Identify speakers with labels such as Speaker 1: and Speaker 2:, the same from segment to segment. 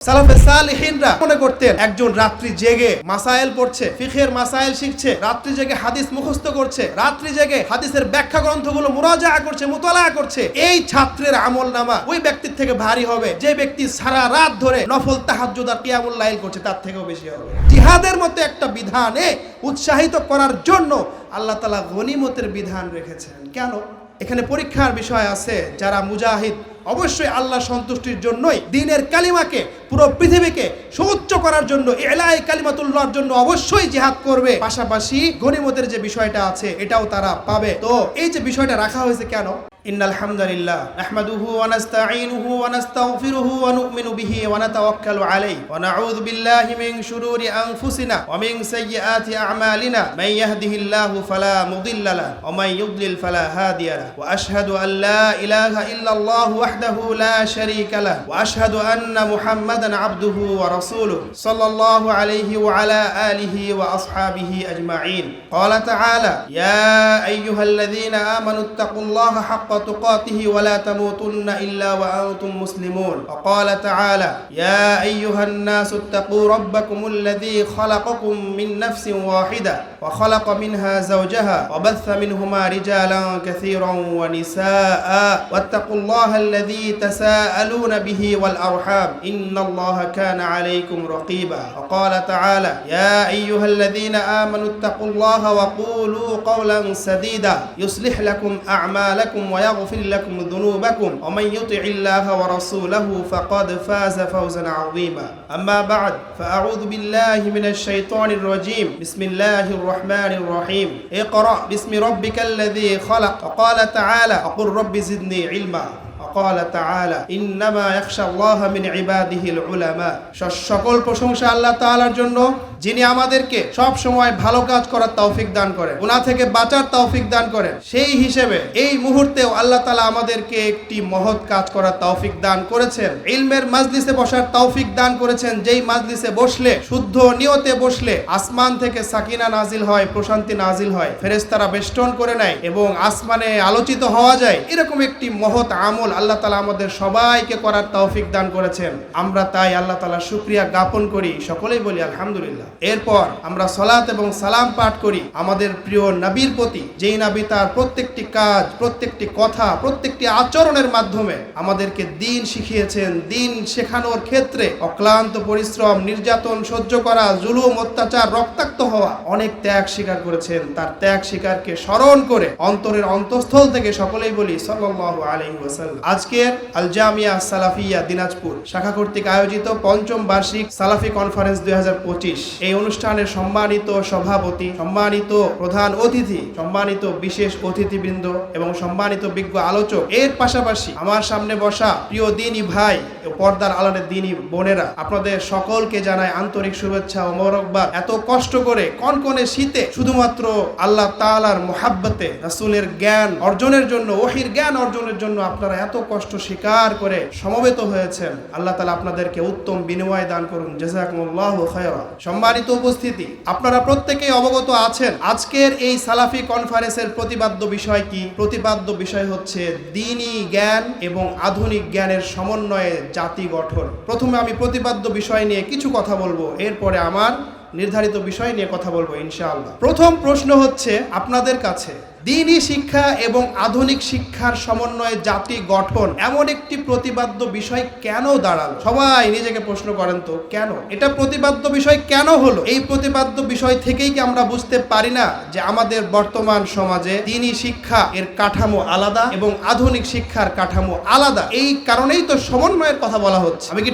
Speaker 1: সালাফে সালেহিনরা মনে করতেন একজন রাত্রি জেগে মাসাইল পড়ছে, ফিকহের মাসাইল শিখছে, রাত্রি জেগে হাদিস মুখস্থ করছে, রাত্রি জেগে হাদিসের ব্যাখ্যা গ্রন্থগুলো মুরাজাআ করছে, মুতালাআ করছে, এই ছাত্রের আমলনামা ওই ব্যক্তির থেকে ভারী হবে যে ব্যক্তি সারা রাত ধরে নফল তাহাজ্জুদ আর কিয়ামুল লাইল করছে, তার থেকেও বেশি হবে। জিহাদের মতো একটা বিধানে উৎসাহিত করার জন্য আল্লাহ তাআলা গনিমতের বিধান রেখেছেন। কেন? এখানে পরীক্ষার বিষয় আছে। যারা মুজাহিদ অবশ্যই আল্লাহ সন্তুষ্টির জন্যই দ্বীনের কালিমাকে পুরো পৃথিবীকে সুউচ্চ করার জন্য, ইলাই কালিমাতুল্লাহর জন্য অবশ্যই জিহাদ করবে। পাশাপাশি গনিমতের যে বিষয়টা আছে এটাও তারা পাবে। তো এই যে বিষয়টা রাখা হয়েছে কেন? ইন্নাল হামদুলিল্লাহ নাহমাদুহু ওয়া নাস্তাঈনুহু ওয়া নাস্তাগফিরুহু ওয়া নু'মিনু বিহি ওয়া নাতাওয়াক্কালু আলাইহি ওয়া নাউযু বিল্লাহি মিন শুরুরি আনফুসিনা ওয়া মিন সাইয়্যাতি আ'মালিনা মান ইয়াহদিহিল্লাহু ফালা মুদিল্লা লাহু ওয়া মান ইউদ্লিল ফালা হাদিয়া লাহু ওয়া আশহাদু আল লা ইলাহা ইল্লাল্লাহু ওয়াহদাহু লা শারীকা লাহু ওয়া আশহাদু আন্না মুহাম্মাদান আবদুহু ওয়া রাসূলুহু সাল্লাল্লাহু আলাইহি ওয়া আলা আলিহি ওয়া আসহাবিহি আজমাইন। ক্বালা তাআলা ইয়া আইয়ুহাল্লাযীনা আমানুত্তাকুল্লাহা হাক্কা تقاته ولا تموتن إلا وأنتم مسلمون. وقال تعالى يا أيها الناس اتقوا ربكم الذي خلقكم من نفس واحدة وخلق منها زوجها وبث منهما رجالا كثيرا ونساء واتقوا الله الذي تساءلون به والأرحام إن الله كان عليكم رقيبا. وقال تعالى يا أيها الذين آمنوا اتقوا الله وقولوا قولا سديدا يصلح لكم أعمالكم ويغفر لكم ذنوبكم ومن يطع الله ورسوله فقد فاز فوزا عظيما. أما بعد فأعوذ بالله من الشيطان الرجيم. بسم الله الرحمن الرحيم. اقرأ باسم ربك الذي خلق. وقال تعالى وقل رب زدني علما. وقال تعالى إنما يخشى الله من عباده العلماء. সকল প্রশংসা আল্লাহ তাআলার জন্য, যিনি আমাদেরকে সব সময় ভালো কাজ করার তৌফিক দান করেন, গুনাহ থেকে বাঁচার তৌফিক দান করেন। সেই হিসেবে এই মুহূর্তেও আল্লাহ তাআলা আমাদেরকে একটি মহৎ কাজ করার তৌফিক দান করেছেন। ইলমের মাজলিসে বসার তৌফিক দান করেছেন, যেই মাজলিসে বসলে, শুদ্ধ নিয়তে বসলে আসমান থেকে সাকিনা নাজিল হয়, প্রশান্তি নাজিল হয়, ফেরেশতারা বেষ্টন করে নেয় এবং আসমানে আলোচিত হওয়া যায়। এরকম একটি মহৎ আমল আল্লাহ তাআলা আমাদের সবাইকে করার তৌফিক দান করেছেন। আমরা তাই আল্লাহ তাআলার শুকরিয়া জ্ঞাপন করি, সকলেই বলি আলহামদুলিল্লাহ। এরপর আমরা সালাত এবং সালাম পাঠ করি আমাদের প্রিয় নবীর প্রতি, যেই নবী তার প্রত্যেকটি কাজ, প্রত্যেকটি কথা, প্রত্যেকটি আচরণের মাধ্যমে আমাদেরকে দ্বীন শিখিয়েছেন। দ্বীন শেখানোর ক্ষেত্রে অক্লান্ত পরিশ্রম, নির্যাতন সহ্য করা, জুলুম, অত্যাচার, রক্তাক্ত হওয়া, অনেক ত্যাগ স্বীকার করেছেন। তার ত্যাগ স্বীকারকে স্মরণ করে অন্তরের অন্তঃস্থল থেকে সকলেই বলি সাল্লাল্লাহু আলাইহি ওয়াসাল্লাম। আজকের আল জামিয়া সালাফিয়া দিনাজপুর শাখা কর্তৃক আয়োজিত পঞ্চম বার্ষিক সালাফি কনফারেন্স 2025, এই অনুষ্ঠানের সম্মানিত সভাপতি, সম্মানিত প্রধান অতিথি, সম্মানিত বিশেষ অতিথিবৃন্দ এবং সম্মানিত বিজ্ঞ আলোচক, এর পাশাপাশি আমার সামনে বসা প্রিয় দ্বীনী ভাই ও পর্দার আড়ালের দ্বীনী বোনেরা, আপনাদের সকলকে জানাই আন্তরিক শুভেচ্ছা ও মোবারকবাদ। এত কষ্ট করে কনকনে শীতে শুধুমাত্র আল্লাহ তাআলার মুহাব্বতে, রাসূলের জ্ঞান অর্জনের জন্য, ওহীর জ্ঞান অর্জনের জন্য আপনারা এত কষ্ট স্বীকার করে সমবেত হয়েছেন। আল্লাহ তাআলা আপনাদেরকে উত্তম বিনিময় দান করুন। জাযাকুমুল্লাহু খায়রা। সম্মানিত উপস্থিতি, আপনারা প্রত্যেকেই অবগত আছেন আজকের এই সালাফি কনফারেন্সের প্রতিপাদ্য বিষয় কি? প্রতিপাদ্য বিষয় হচ্ছে দ্বীনী জ্ঞান এবং আধুনিক জ্ঞানের সমন্বয়ে জাতি গঠন। প্রথমে আমি প্রতিপাদ্য বিষয় নিয়ে কিছু কথা বলবো, এরপরে আমার নির্ধারিত বিষয় নিয়ে কথা বলবো ইনশাআল্লাহ। প্রথম প্রশ্ন হচ্ছে আপনাদের কাছে, দ্বীনী শিক্ষা এবং আধুনিক শিক্ষার সমন্বয়ে জাতি গঠন এমন একটি প্রতিপাদ্য বিষয় কেন দাঁড়ালো? সবাই নিজেকে প্রশ্ন করেন তো, কেন এটা প্রতিপাদ্য বিষয় কেন হলো? এই প্রতিপাদ্য বিষয় থেকেই কি আমরা বুঝতে পারি না যে আমাদের বর্তমান সমাজে দ্বীনী শিক্ষা এর কাঠামো আলাদা এবং আধুনিক শিক্ষার কাঠামো আলাদা? এই কারণেই তো সমন্বয়ের কথা বলা হচ্ছে। আমি কি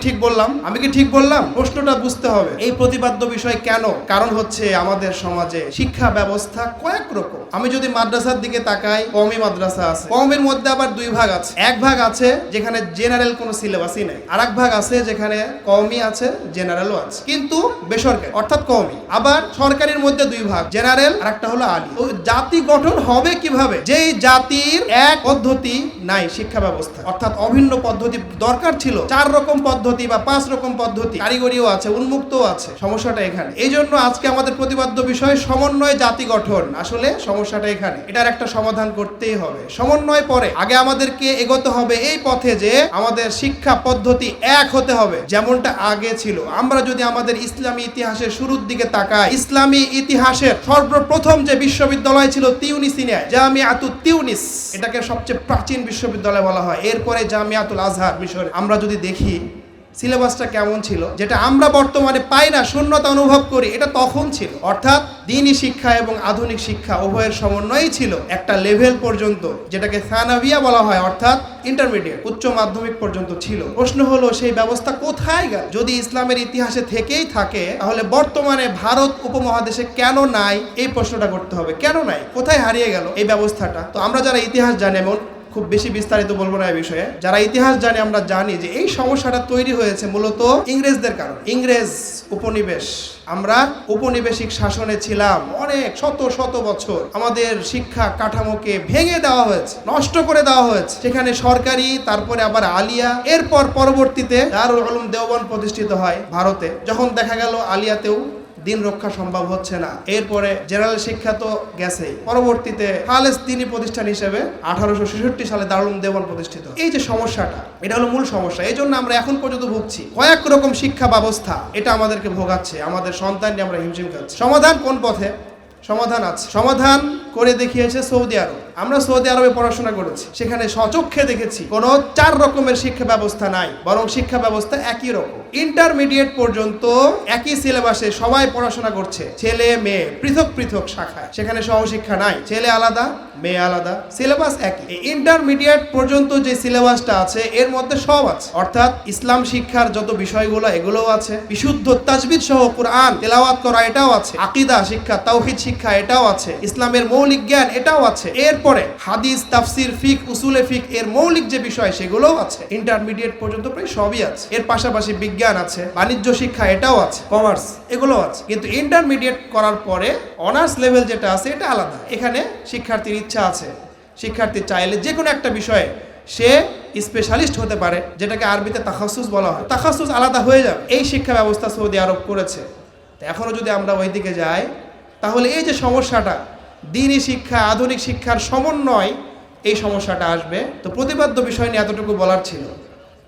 Speaker 1: ঠিক বললাম? প্রশ্নটা বুঝতে হবে। এই প্রতিপাদ্য বিষয় কেন? কারণ হচ্ছে আমাদের সমাজে শিক্ষা ব্যবস্থা কয়েক রকম। আমি যদি মাদ্রাসার দিকে তাকাই, কওমি মাদ্রাসা আছে, কওমির মধ্যে আবার দুই ভাগ আছে। এক ভাগ আছে যেখানে জেনারেল কোনো সিলেবাসই নাই, আর এক ভাগ আছে যেখানে কওমি আছে, জেনারেলও আছে, কিন্তু বেসরকারি অর্থাৎ কওমি। আবার সরকারের মধ্যে দুই ভাগ, জেনারেল আর একটা হলো আলী। তো জাতি গঠন হবে কিভাবে? যেই জাতির এক পদ্ধতি নাই শিক্ষা ব্যবস্থা, অর্থাৎ অভিন্ন পদ্ধতি দরকার ছিল। 4 রকম পদ্ধতি বা 5 রকম পদ্ধতি, কারিগরিও আছে, উন্মুক্তও আছে। সমস্যাটা এখানে। এই জন্য আজকে আমাদের প্রতিপাদ্য বিষয় সমন্বয় জাতি গঠন। আসলে সমস্যাটা এখানে। এটার একটা সমাধান করতেই হবে। সমন্বয় পরে আগে আমাদেরকে এগোতে হবে এই পথে যে আমাদের শিক্ষা পদ্ধতি এক হতে হবে যেমনটা আগে ছিল। আমরা যদি আমাদের ইসলামী ইতিহাসের শুরুর দিকে তাকাই, ইসলামী ইতিহাসের সর্বপ্রথম যে বিশ্ববিদ্যালয় ছিল তিউনিসিয়া, জামিয়াতুত তিউনিস, এটাকে সবচেয়ে প্রাচীন বিশ্ববিদ্যালয় বলা হয়। এরপরে জামিয়াতুল আজহার মিশরে। আমরা যদি দেখি সিলেবাসটা কেমন ছিল, যেটা আমরা বর্তমানে পাই না, শূন্যতা অনুভব করি, এটা তখন ছিল। অর্থাৎ দ্বীনি শিক্ষা এবং আধুনিক শিক্ষা উভয়ের সমন্বয়ই ছিল একটা লেভেল পর্যন্ত, যেটাকে সানাভিয়া বলা হয়, অর্থাৎ ইন্টারমিডিয়েট, উচ্চ মাধ্যমিক পর্যন্ত ছিল। প্রশ্ন হলো সেই ব্যবস্থা কোথায় গেল? যদি ইসলামের ইতিহাসে থেকেই থাকে তাহলে বর্তমানে ভারত উপমহাদেশে কেন নাই, এই প্রশ্নটা করতে হবে। কেন নাই, কোথায় হারিয়ে গেল এই ব্যবস্থাটা? তো আমরা যারা ইতিহাস জানি, এমন খুব বেশি বিস্তারিত বলবো না এই বিষয়ে, যারা ইতিহাস জানে আমরা জানি যে এই সমস্যাটা তৈরি হয়েছে মূলত ইংরেজদের কারণে। ইংরেজ উপনিবেশ, আমরা উপনিবেশিক শাসনে ছিলাম অনেক শত শত বছর। আমাদের শিক্ষা কাঠামোকে ভেঙে দেওয়া হয়েছে, নষ্ট করে দেওয়া হয়েছে। সেখানে সরকারি, তারপরে আবার আলিয়া, এরপর পরবর্তীতে দারুল উলুম দেওবন্দ প্রতিষ্ঠিত হয় ভারতে। যখন দেখা গেল আলিয়াতেও দিন রক্ষা সম্ভব হচ্ছে না, এরপরে জেনারেল শিক্ষা তো গেছেই, পরবর্তীতে খালেস দ্বীনি প্রতিষ্ঠান হিসেবে 1866 সালে দারুল উলুম দেওবন্দ প্রতিষ্ঠিত। এই যে সমস্যাটা, এটা হলো মূল সমস্যা। এই জন্য আমরা এখন পর্যন্ত ভুগছি কয়েক রকম শিক্ষা ব্যবস্থা, এটা আমাদেরকে ভোগাচ্ছে, আমাদের সন্তানকে আমরা হিমশিম খাচ্ছি। সমাধান কোন পথে? সমাধান আছে, সমাধান করে দেখিয়েছে সৌদি আরব। আমরা সৌদি আরবে পড়াশোনা করেছি, সেখানে সচক্ষে দেখেছি কোনো 4 রকমের শিক্ষা ব্যবস্থা নাই, বরং শিক্ষা ব্যবস্থা একই রকম। ইন্টারমিডিয়েট পর্যন্ত একই সিলেবাসে সবাই পড়াশোনা করছে, ছেলে মেয়ে পৃথক পৃথক শাখায়। সেখানে সহশিক্ষা নাই, ছেলে আলাদা মেয়ে আলাদা, সিলেবাস একই। ইন্টারমিডিয়েট পর্যন্ত যে সিলেবাসটা আছে এর মধ্যে সব আছে, অর্থাৎ ইসলাম শিক্ষার যত বিষয়গুলো এগুলোও আছে, বিশুদ্ধ তাজবিদ সহ কুরআন তেলাওয়াত করা এটাও আছে, আকীদা শিক্ষা, তাওহীদ শিক্ষা এটাও আছে, ইসলামের মৌলিক জ্ঞান এটাও আছে, এরপরে হাদিস, তাফসির, ফিকহ, উসুলে ফিকহ এর মৌলিক যে বিষয় সেগুলোও আছে। ইন্টারমিডিয়েট পর্যন্ত প্রায় সবই আছে। এর পাশাপাশি বিজ্ঞান আছে, বাণিজ্য শিক্ষা এটাও আছে, কমার্স এগুলোও আছে। কিন্তু ইন্টারমিডিয়েট করার পরে অনার্স লেভেল যেটা আছে এটা আলাদা। এখানে শিক্ষার্থীর ইচ্ছা আছে, শিক্ষার্থী চাইলে যে কোনো একটা বিষয়ে সে স্পেশালিস্ট হতে পারে, যেটাকে আরবিতে তাখাসুস বলা হয়। তাখাসুস আলাদা হয়ে যাবে। এই শিক্ষা ব্যবস্থা সৌদি আরব করেছে। এখনো যদি আমরা ওই দিকে যাই তাহলে এই যে সমস্যাটা, দ্বীনি শিক্ষা আধুনিক শিক্ষার সমন্বয়, এই সমস্যাটা আসবে। তো প্রতিপাদ্য বিষয় নিয়ে এতটুকু বলার ছিল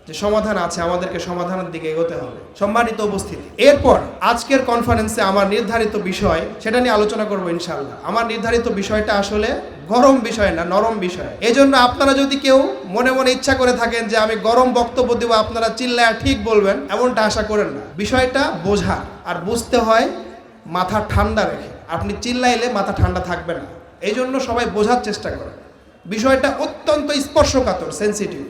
Speaker 1: যে সমাধান আছে, আমাদেরকে সমাধানের দিকে এগোতে হবে। সম্মানিত উপস্থিতি, এরপর আজকের কনফারেন্সে আমার নির্ধারিত বিষয়, সেটা নিয়ে আলোচনা করবো ইনশাআল্লাহ। আমার নির্ধারিত বিষয়টা আসলে গরম বিষয় না, নরম বিষয়। এই জন্য আপনারা যদি কেউ মনে মনে ইচ্ছা করে থাকেন যে আমি গরম বক্তব্য দেবো, আপনারা চিল্লায় ঠিক বলবেন, এমনটা আশা করেন না। বিষয়টা বোঝা আর বুঝতে হয় মাথা ঠান্ডা রেখে। আপনি চিল্লাইলে মাথা ঠান্ডা থাকবে না, এই জন্য সবাই বোঝার চেষ্টা করে। বিষয়টা অত্যন্ত স্পর্শকাতর, সেন্সিটিভ,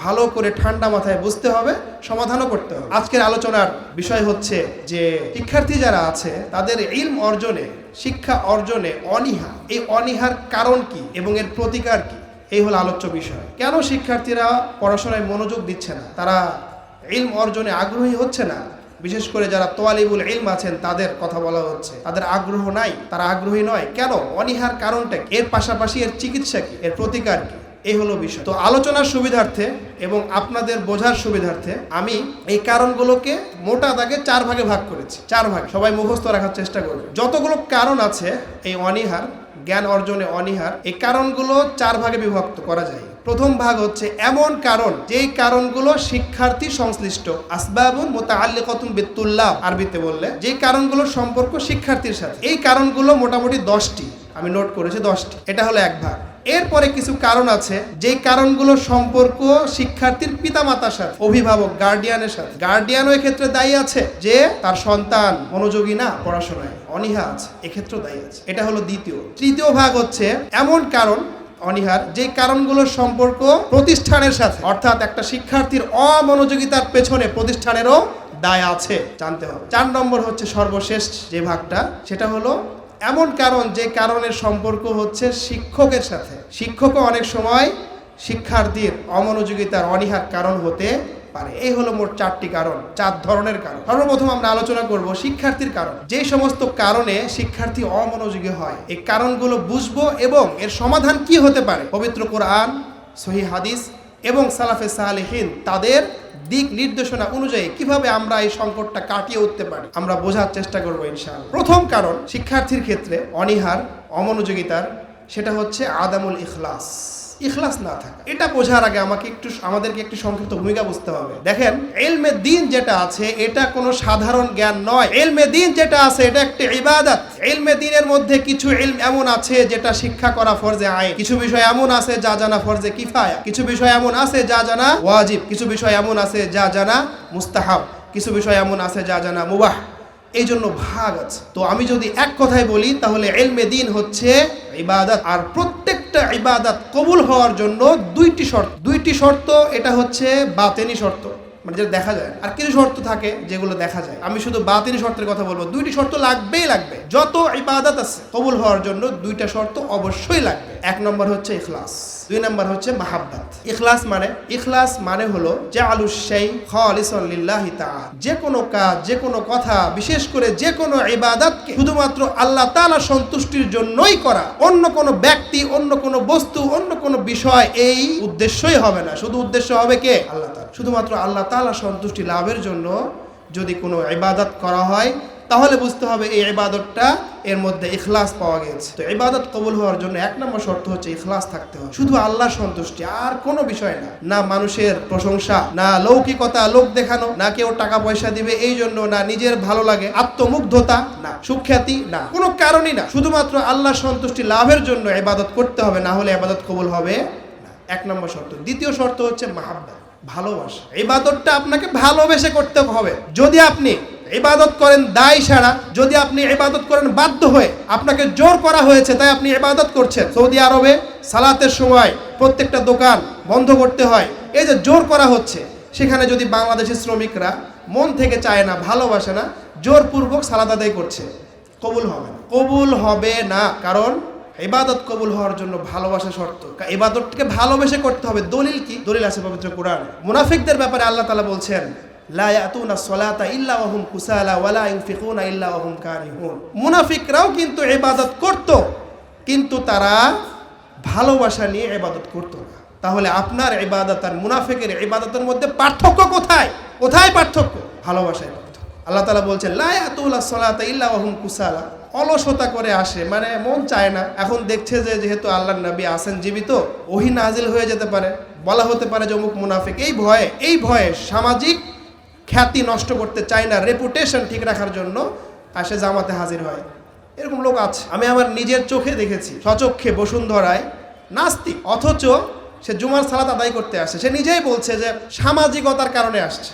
Speaker 1: ভালো করে ঠান্ডা মাথায় বুঝতে হবে, সমাধানও করতে হবে। আজকের আলোচনার বিষয় হচ্ছে যে শিক্ষার্থী যারা আছে তাদের ইলম অর্জনে, শিক্ষা অর্জনে অনীহা, এই অনীহার কারণ কি এবং এর প্রতিকার কি, এই হলো আলোচ্য বিষয়। কেন শিক্ষার্থীরা পড়াশোনায় মনোযোগ দিচ্ছে না, তারা ইলম অর্জনে আগ্রহী হচ্ছে না? বিশেষ করে যারা তোয়ালিবুল ইলম আছেন তাদের কথা বলা হচ্ছে, তাদের আগ্রহ নাই, তারা আগ্রহী নয়। কেন? অনীহার কারণটা কি, এর পাশাপাশি এর চিকিৎসা কি, এর প্রতিকার কি, এই হলো বিষয়। তো আলোচনার সুবিধার্থে এবং আপনাদের বোঝার সুবিধার্থে আমি এই কারণগুলোকে মোটা দাগে 4 ভাগে ভাগ করেছি। 4 ভাগ, সবাই মুখস্থ রাখার চেষ্টা করবে। যতগুলো কারণ আছে এই অনীহার, জ্ঞান অর্জনে অনীহার, এই কারণগুলো 4 ভাগে বিভক্ত করা যায়। প্রথম ভাগ হচ্ছে এমন কারণ যেই কারণগুলো শিক্ষার্থী সংশ্লিষ্ট, আসবাবুন মুতাআল্লিকাতুন বিত্তুল্লাব আরবিতে বললে, যেই কারণগুলোর সম্পর্ক শিক্ষার্থীর সাথে। এই কারণগুলো মোটামুটি 10টি, আমি নোট করেছি 10টি। এটা হলো এক ভাগ। এরপরে কিছু কারণ আছে যেই কারণগুলোর সম্পর্ক শিক্ষার্থীর পিতামাতার সাথে, অভিভাবক, গার্ডিয়ানের সাথে। গার্ডিয়ানও এক্ষেত্রে দায়ী আছে যে তার সন্তান মনোযোগী না পড়াশোনায়, অনীহা আছে, এক্ষেত্রেও দায়ী আছে। এটা হলো দ্বিতীয়। তৃতীয় ভাগ হচ্ছে এমন কারণ অনীহার যেই কারণগুলোর সম্পর্ক প্রতিষ্ঠানের সাথে, অর্থাৎ একটা শিক্ষার্থীর অমনোযোগিতার পেছনে প্রতিষ্ঠানেরও দায় আছে, জানতে হবে। 4 নম্বর হচ্ছে সর্বশেষ যে ভাগটা, সেটা হলো এমন কারণ যে কারণের সম্পর্ক হচ্ছে শিক্ষকের সাথে। শিক্ষকও অনেক সময় শিক্ষার্থীর অমনোযোগিতার অনীহার কারণ হতে পারে। এই হলো মোট 4টি কারণ, 4 ধরনের কারণ। সর্বপ্রথম আমরা আলোচনা করব শিক্ষার্থীর কারণ। যে সমস্ত কারণে শিক্ষার্থী অমনোযোগী হয়, এই কারণগুলো বুঝবো এবং এর সমাধান কি হতে পারে। পবিত্র কোরআন, সহিহ হাদিস এবং সালাফে সালেহিন তাদের দিক নির্দেশনা অনুযায়ী কিভাবে আমরা এই সংকটটা কাটিয়ে উঠতে পারি আমরা বোঝার চেষ্টা করবো ইনশাআল্লাহ। প্রথম কারণ শিক্ষার্থীর ক্ষেত্রে অনীহার, অমনোযোগিতার, সেটা হচ্ছে আদামুল ইখলাস, ইখলাস না থাকা। এটা বোঝার আগে আমাদেরকে একটু সংক্ষিপ্ত ভূমিকা বুঝতে হবে। দেখেন, ইলমে দ্বীন যেটা আছে এটা কোনো সাধারণ জ্ঞান নয়। ইলমে দ্বীন যেটা আছে এটা একটা ইবাদত। ইলমে দ্বীনের মধ্যে কিছু ইলম এমন আছে যেটা শিক্ষা করা ফরজে আইন, কিছু বিষয় এমন আছে যা জানা ফরজে কিফায়া, কিছু বিষয় এমন আছে যা জানা ওয়াজিব, কিছু বিষয় এমন আছে যা জানা মুস্তাহাব, কিছু বিষয় এমন আছে যা জানা মুবাহ। এই জন্য ভাগ আছে। তো আমি যদি এক কথায় বলি তাহলে ইলমে দ্বীন হচ্ছে ইবাদত। আর প্রত্যেকটা ইবাদত কবুল হওয়ার জন্য দুইটি শর্ত। এটা হচ্ছে বাতেনি শর্ত, মানে যেটা দেখা যায়, আর কিছু শর্ত থাকে যেগুলো দেখা যায়। আমি শুধু বাতেনি শর্তের কথা বলবো। দুইটি শর্ত লাগবেই লাগবে। যত ইবাদত আছে কবুল হওয়ার জন্য দুইটা শর্ত অবশ্যই লাগবে। এক নম্বর হচ্ছে ইখলাস, দুই নম্বর হচ্ছে মাহাব্বত। ইখলাস মানে হলো জাআলুশ শাই খালিসান লিল্লাহি তাআলা। যে কোনো কাজ, যে কোনো কথা, বিশেষ করে যে কোনো ইবাদতকে শুধুমাত্র আল্লাহ তাআলার সন্তুষ্টির জন্যই করা। অন্য কোনো ব্যক্তি, অন্য কোনো বস্তু, অন্য কোনো বিষয় এই উদ্দেশ্যই হবে না। শুধু উদ্দেশ্য হবে কে? আল্লাহ তাআলা। শুধুমাত্র আল্লাহ তাআলার সন্তুষ্টি লাভের জন্য যদি কোনো ইবাদত করা হয় তাহলে বুঝতে হবে এই ইবাদতটা এর মধ্যে ইখলাস পাওয়া গেছে। তো ইবাদত কবুল হওয়ার জন্য এক নম্বর শর্ত হচ্ছে ইখলাস থাকতে হবে। শুধু আল্লাহর সন্তুষ্টি, আর কোনো বিষয় না। না মানুষের প্রশংসা, না লৌকিকতা, লোক দেখানো, না কেউ টাকা পয়সা দিবে এই জন্য, না নিজের ভালো লাগে, আত্মমুগ্ধতা, না সুখ্যাতি, না কোনো কারণই না। শুধুমাত্র আল্লাহর সন্তুষ্টি লাভের জন্য ইবাদত করতে হবে, না হলে ইবাদত কবুল হবে না। এক নম্বর শর্ত। দ্বিতীয় শর্ত হচ্ছে মাহাব্বা, ভালোবাসা। ইবাদতটা আপনাকে ভালোবেসে করতে হবে। যদি আপনি ইবাদত করেন দায় সারা, যদি আপনি ইবাদত করেন বাধ্য হয়ে, আপনাকে জোর করা হয়েছে তাই আপনি ইবাদত করছেন। সৌদি আরবে সালাতের সময় প্রত্যেকটা দোকান বন্ধ করতে হয়, এই যে জোর করা হচ্ছে। সেখানে যদি বাংলাদেশের শ্রমিকরা মন থেকে চায় না, ভালোবাসে না, জোরপূর্বক সালাত আদায় করছে, কবুল হবে না। কারণ ইবাদত কবুল হওয়ার জন্য ভালোবাসা শর্ত। ইবাদতকে ভালোবেসে করতে হবে। দলিল কি? দলিল আছে পবিত্র কোরআনে। মুনাফিকদের ব্যাপারে আল্লাহ তাআলা বলছেন, লা ইয়াতুনা সলাতা ইল্লা ওয়া হুম কুসালা ওয়া লা ইউনফিকুনা ইল্লা ওয়া হুম কারিহুন। মুনাফিকরাও কিন্তু ইবাদত করত, কিন্তু তারা ভালোবাসা নিয়ে ইবাদত করত না। তাহলে আপনার ইবাদত আর মুনাফিকের ইবাদতের মধ্যে পার্থক্য কোথায়? পার্থক্য? ভালোবাসায় পার্থক্য। আল্লাহ তাআলা বলছেন, লা ইয়াতুনা সলাতা ইল্লা ওয়া হুম কুসালা। অলসতা করে আসে, মানে মন চায় না। এখন দেখছে যে যেহেতু আল্লাহর নবী আছেন জীবিত, ওহী নাজিল হয়ে যেতে পারে, বলা হতে পারে যে অমুক মুনাফিক। এই ভয়ে সামাজিক খ্যাতি নষ্ট করতে চায় না, রেপুটেশন ঠিক রাখার জন্য আসে জামাতে হাজির হয়। এরকম লোক আছে, আমি আমার নিজের চোখে দেখেছি, স্বচক্ষে। বসুন্ধরায় নাস্তিক, অথচ সে জুমার সালাত আদায় করতে আসে। সে নিজেই বলছে যে সামাজিকতার কারণে আসছে।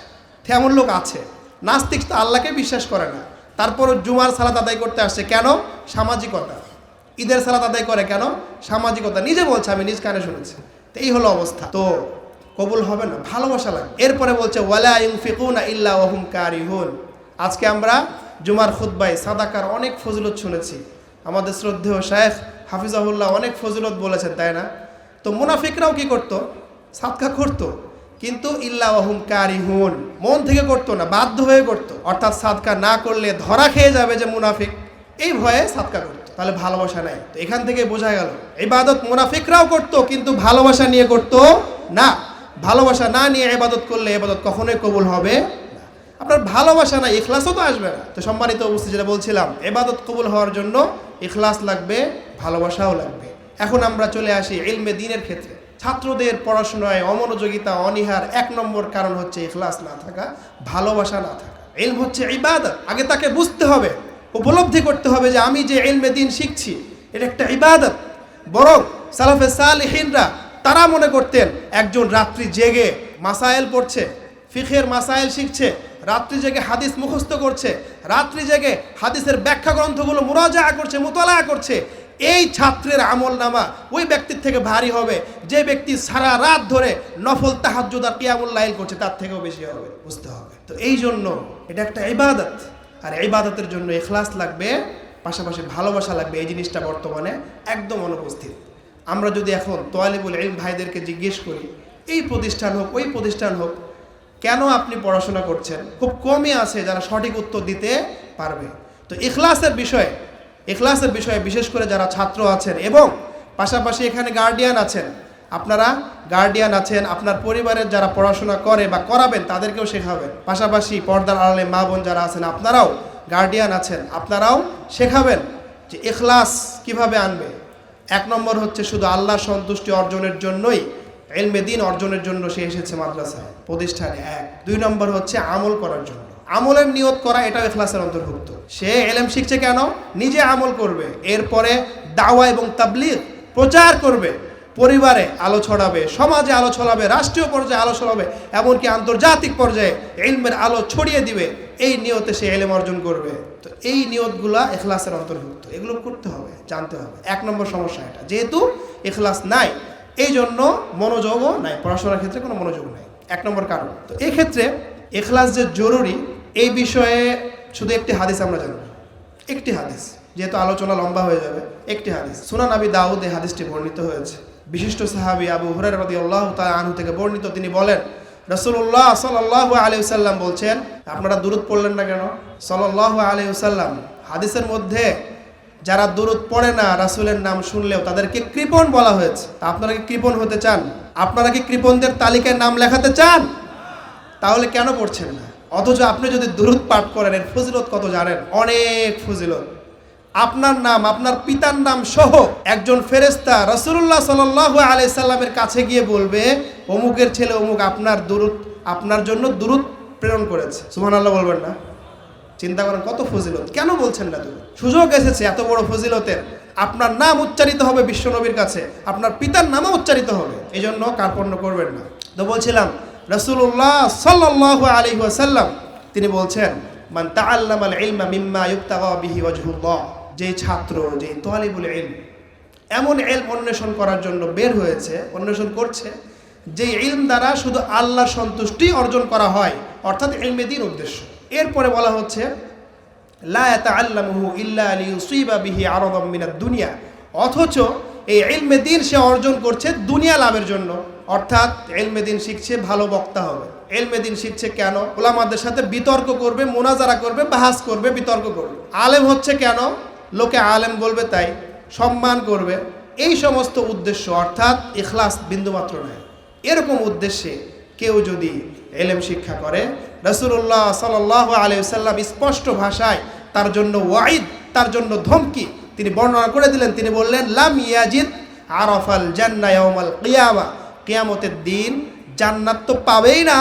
Speaker 1: এমন লোক আছে। নাস্তিক তো আল্লাহকে বিশ্বাস করে না, তারপরও জুমার সালাত আদায় করতে আসছে। কেন? সামাজিকতা। ঈদের সালাত আদায় করে কেন? সামাজিকতা। নিজে বলছে, আমি নিজ কানে শুনেছি। তো এই হলো অবস্থা। তো কবুল হবে না, ভালোবাসা লাগবে। এরপরে বলছে, ওয়ালা ইউনফিকুনা ইল্লা ওয়া হুম কারিহুন। আজকে আমরা জুমার খুতবায় সাদাকার অনেক ফজিলত শুনেছি। আমাদের শ্রদ্ধেয় শায়েখ হাফিজাহুল্লাহ অনেক ফজিলত বলেছেন, তাই না? তো মুনাফিকরাও কি করতো? সাদকা করতো, কিন্তু ইল্লা ওয়া হুম কারিহুন, মন থেকে করতো না, বাধ্য হয়ে করতো। অর্থাৎ সাদকা না করলে ধরা খেয়ে যাবে যে মুনাফিক, এই ভয়ে সাদকা করতো। তাহলে ভালোবাসা নাই। তো এখান থেকে বোঝা গেল ইবাদত মুনাফিকরাও করতো, কিন্তু ভালোবাসা নিয়ে করতো না। ভালোবাসা না নিয়ে ইবাদত করলে ইবাদত কখনোই কবুল হবে না। আপনার ভালোবাসা না, ইখলাসও তো আসবে না। তো সম্মানিত উপস্থিতি, যেটা বলছিলাম, ইবাদত কবুল হওয়ার জন্য ইখলাস লাগবে, ভালোবাসাও লাগবে। এখন আমরা চলে আসি ইলমে দ্বীনের ক্ষেত্রে। ছাত্রদের পড়াশোনায় অমনোযোগিতা, অনীহার এক নম্বর কারণ হচ্ছে ইখলাস না থাকা, ভালোবাসা না থাকা। ইলম হচ্ছে ইবাদত। আগে তাকে বুঝতে হবে, উপলব্ধি করতে হবে যে আমি যে ইলমে দ্বীন শিখছি এটা একটা ইবাদত। বরং সালাফে সালেহিনরা তারা মনে করতেন একজন রাত্রি জেগে মাসাইল পড়ছে, ফিকহের মাসাইল শিখছে, রাত্রি জেগে হাদিস মুখস্থ করছে, রাত্রি জেগে হাদিসের ব্যাখ্যা গ্রন্থগুলো মুরাজাআ করছে, মুতালাআ করছে, এই ছাত্রের আমল নামা ওই ব্যক্তির থেকে ভারী হবে যে ব্যক্তি সারা রাত ধরে নফল তাহাজ্জুদ আর কিয়ামুল লাইল করছে, তার থেকেও বেশি হবে। বুঝতে হবে। তো এই জন্য এটা একটা ইবাদত, আর ইবাদতের জন্য ইখলাস লাগবে, পাশাপাশি ভালোবাসা লাগবে। এই জিনিসটা বর্তমানে একদম অনুপস্থিত। আমরা যদি এখন তোয়ালিবুল ইলম ভাইদেরকে জিজ্ঞেস করি, এই প্রতিষ্ঠান হোক ওই প্রতিষ্ঠান হোক, কেন আপনি পড়াশোনা করছেন, খুব কমই আছে যারা সঠিক উত্তর দিতে পারবে। তো ইখলাসের বিষয়ে বিশেষ করে যারা ছাত্র আছেন এবং পাশাপাশি এখানে গার্ডিয়ান আছেন, আপনারা গার্ডিয়ান আছেন, আপনার পরিবারের যারা পড়াশোনা করে বা করাবেন তাদেরকেও শেখাবেন। পাশাপাশি পর্দার আড়ালে মা বোন যারা আছেন, আপনারাও গার্ডিয়ান আছেন, আপনারাও শেখাবেন যে ইখলাস কিভাবে আনবে। এক নম্বর হচ্ছে শুধু আল্লাহর সন্তুষ্টি অর্জনের জন্যই ইলমে দ্বীন অর্জনের জন্য সে এসেছে মাদ্রাসায় প্রতিষ্ঠানে। এক। দুই নম্বর হচ্ছে আমল করার জন্য। আমলের নিয়ত করা এটাও ইখলাসের অন্তর্ভুক্ত। সে ইলম শিখছে কেন? নিজে আমল করবে, এরপরে দাওয়া এবং তাবলীগ প্রচার করবে, পরিবারে আলো ছড়াবে, সমাজে আলো ছড়াবে, রাষ্ট্রীয় পর্যায়ে আলো ছড়াবে, এমনকি আন্তর্জাতিক পর্যায়ে ইলমের আলো ছড়িয়ে দিবে। এই নিয়তে সে ইলম অর্জন করবে। তো এই নিয়তগুলা ইখলাসের অন্তর্ভুক্ত। এগুলো করতে হবে, জানতে হবে। এক নম্বর সমস্যা এটা, যেহেতু ইখলাস নাই এই জন্য মনোযোগও নাই, পড়াশোনার ক্ষেত্রে কোনো মনোযোগ নাই। এক নম্বর কারণ। তো এই ক্ষেত্রে ইখলাস যে জরুরি এই বিষয়ে শুধু একটি হাদিস আমরা জানব। একটি হাদিস, যেহেতু আলোচনা লম্বা হয়ে যাবে, একটি হাদিস সুনান আবি দাউদ এই হাদিসটি বর্ণিত হয়েছে। বিশিষ্ট সাহাবী আবু হুরায়রা রাদিয়াল্লাহু তাআলা আনহু থেকে বর্ণিত। তিনি বলেন, রাসূলুল্লাহ সাল্লাল্লাহু আলাইহি ওয়াসাল্লাম বলছেন, আপনারা দুরূদ পড়লেন না কেন? সাল্লাল্লাহু আলাইহি ওয়াসাল্লাম। হাদিসের মধ্যে যারা দুরূদ পড়ে না রাসূলের নাম শুনলেও তাদেরকে কৃপণ বলা হয়েছে। তা আপনারা কি কৃপণ হতে চান? আপনারা কি কৃপণদের তালিকায় নাম লেখাতে চান? তাহলে কেন পড়ছেন না? অথচ আপনি যদি দুরূদ পাঠ করেন এর ফজিলত কত জানেন? অনেক ফজিলত। আপনার নাম, আপনার পিতার নাম সহ একজন ফেরেশতা রাসূলুল্লাহ সাল্লাল্লাহু আলাইহি সাল্লামের কাছে গিয়ে বলবে, অমুকের ছেলে অমুক আপনার জন্য দুরূদ প্রেরণ করেছে। সুবহানাল্লাহ বলবেন না? চিন্তা করেন কত ফজিলত। কেন বলছেন না? দুরূদ সুযোগ এসেছে এত বড় ফজিলতের, আপনার নাম উচ্চারিত হবে বিশ্বনবীর কাছে, আপনার পিতার নামও উচ্চারিত হবে, এই জন্য কার্পণ্য করবেন না। তো বলছিলাম রাসূলুল্লাহ সাল্লাল্লাহু আলাইহি ওয়াসাল্লাম তিনি বলছেন, মান তাআল্লামাল ইলমা মিম্মা ইবতাগা বিহি ওয়াজহুল্লাহ, যে ছাত্র, যে তালিবুল ইলম এমন ইলম অন্বেষণ করার জন্য বের হয়েছে, অন্বেষণ করছে, যে ইলম দ্বারা শুধু আল্লাহর সন্তুষ্টি অর্জন করা হয়, অর্থাৎ ইলমে দ্বীন উদ্দেশ্য। এরপরে বলা হচ্ছে লা ইয়াতাআল্লামুহু ইল্লা লিইউসিবা বিহি আরাদাম মিনাদ দুনিয়া, অথচ এই ইলমে দ্বীন সে অর্জন করছে দুনিয়া লাভের জন্য। অর্থাৎ ইলমে দ্বীন শিখছে ভালো বক্তা হবে। ইলমে দ্বীন শিখছে কেন? উলামাদের সাথে বিতর্ক করবে, মুনাজারা করবে, বাহাস করবে, বিতর্ক করবে। আলেম হচ্ছে কেন? লোকে আলেম বলবে তাই, সম্মান করবে। এই সমস্ত উদ্দেশ্য, অর্থাৎ ইখলাস বিন্দুমাত্র নয়। এরকম উদ্দেশ্যে কেউ যদি ইলম শিক্ষা করে, রাসূলুল্লাহ সাল্লাল্লাহু আলাইহি ওয়াসাল্লাম স্পষ্ট ভাষায় তার জন্য ওয়াইদ, তার জন্য ধমকি তিনি বর্ণনা করে দিলেন। তিনি বললেন, লাম ইয়াজিদ আরাফাল জান্নাহ ইয়াউমাল কিয়ামা, কিয়ামতের দিন জান্নাত তো পাবেই না,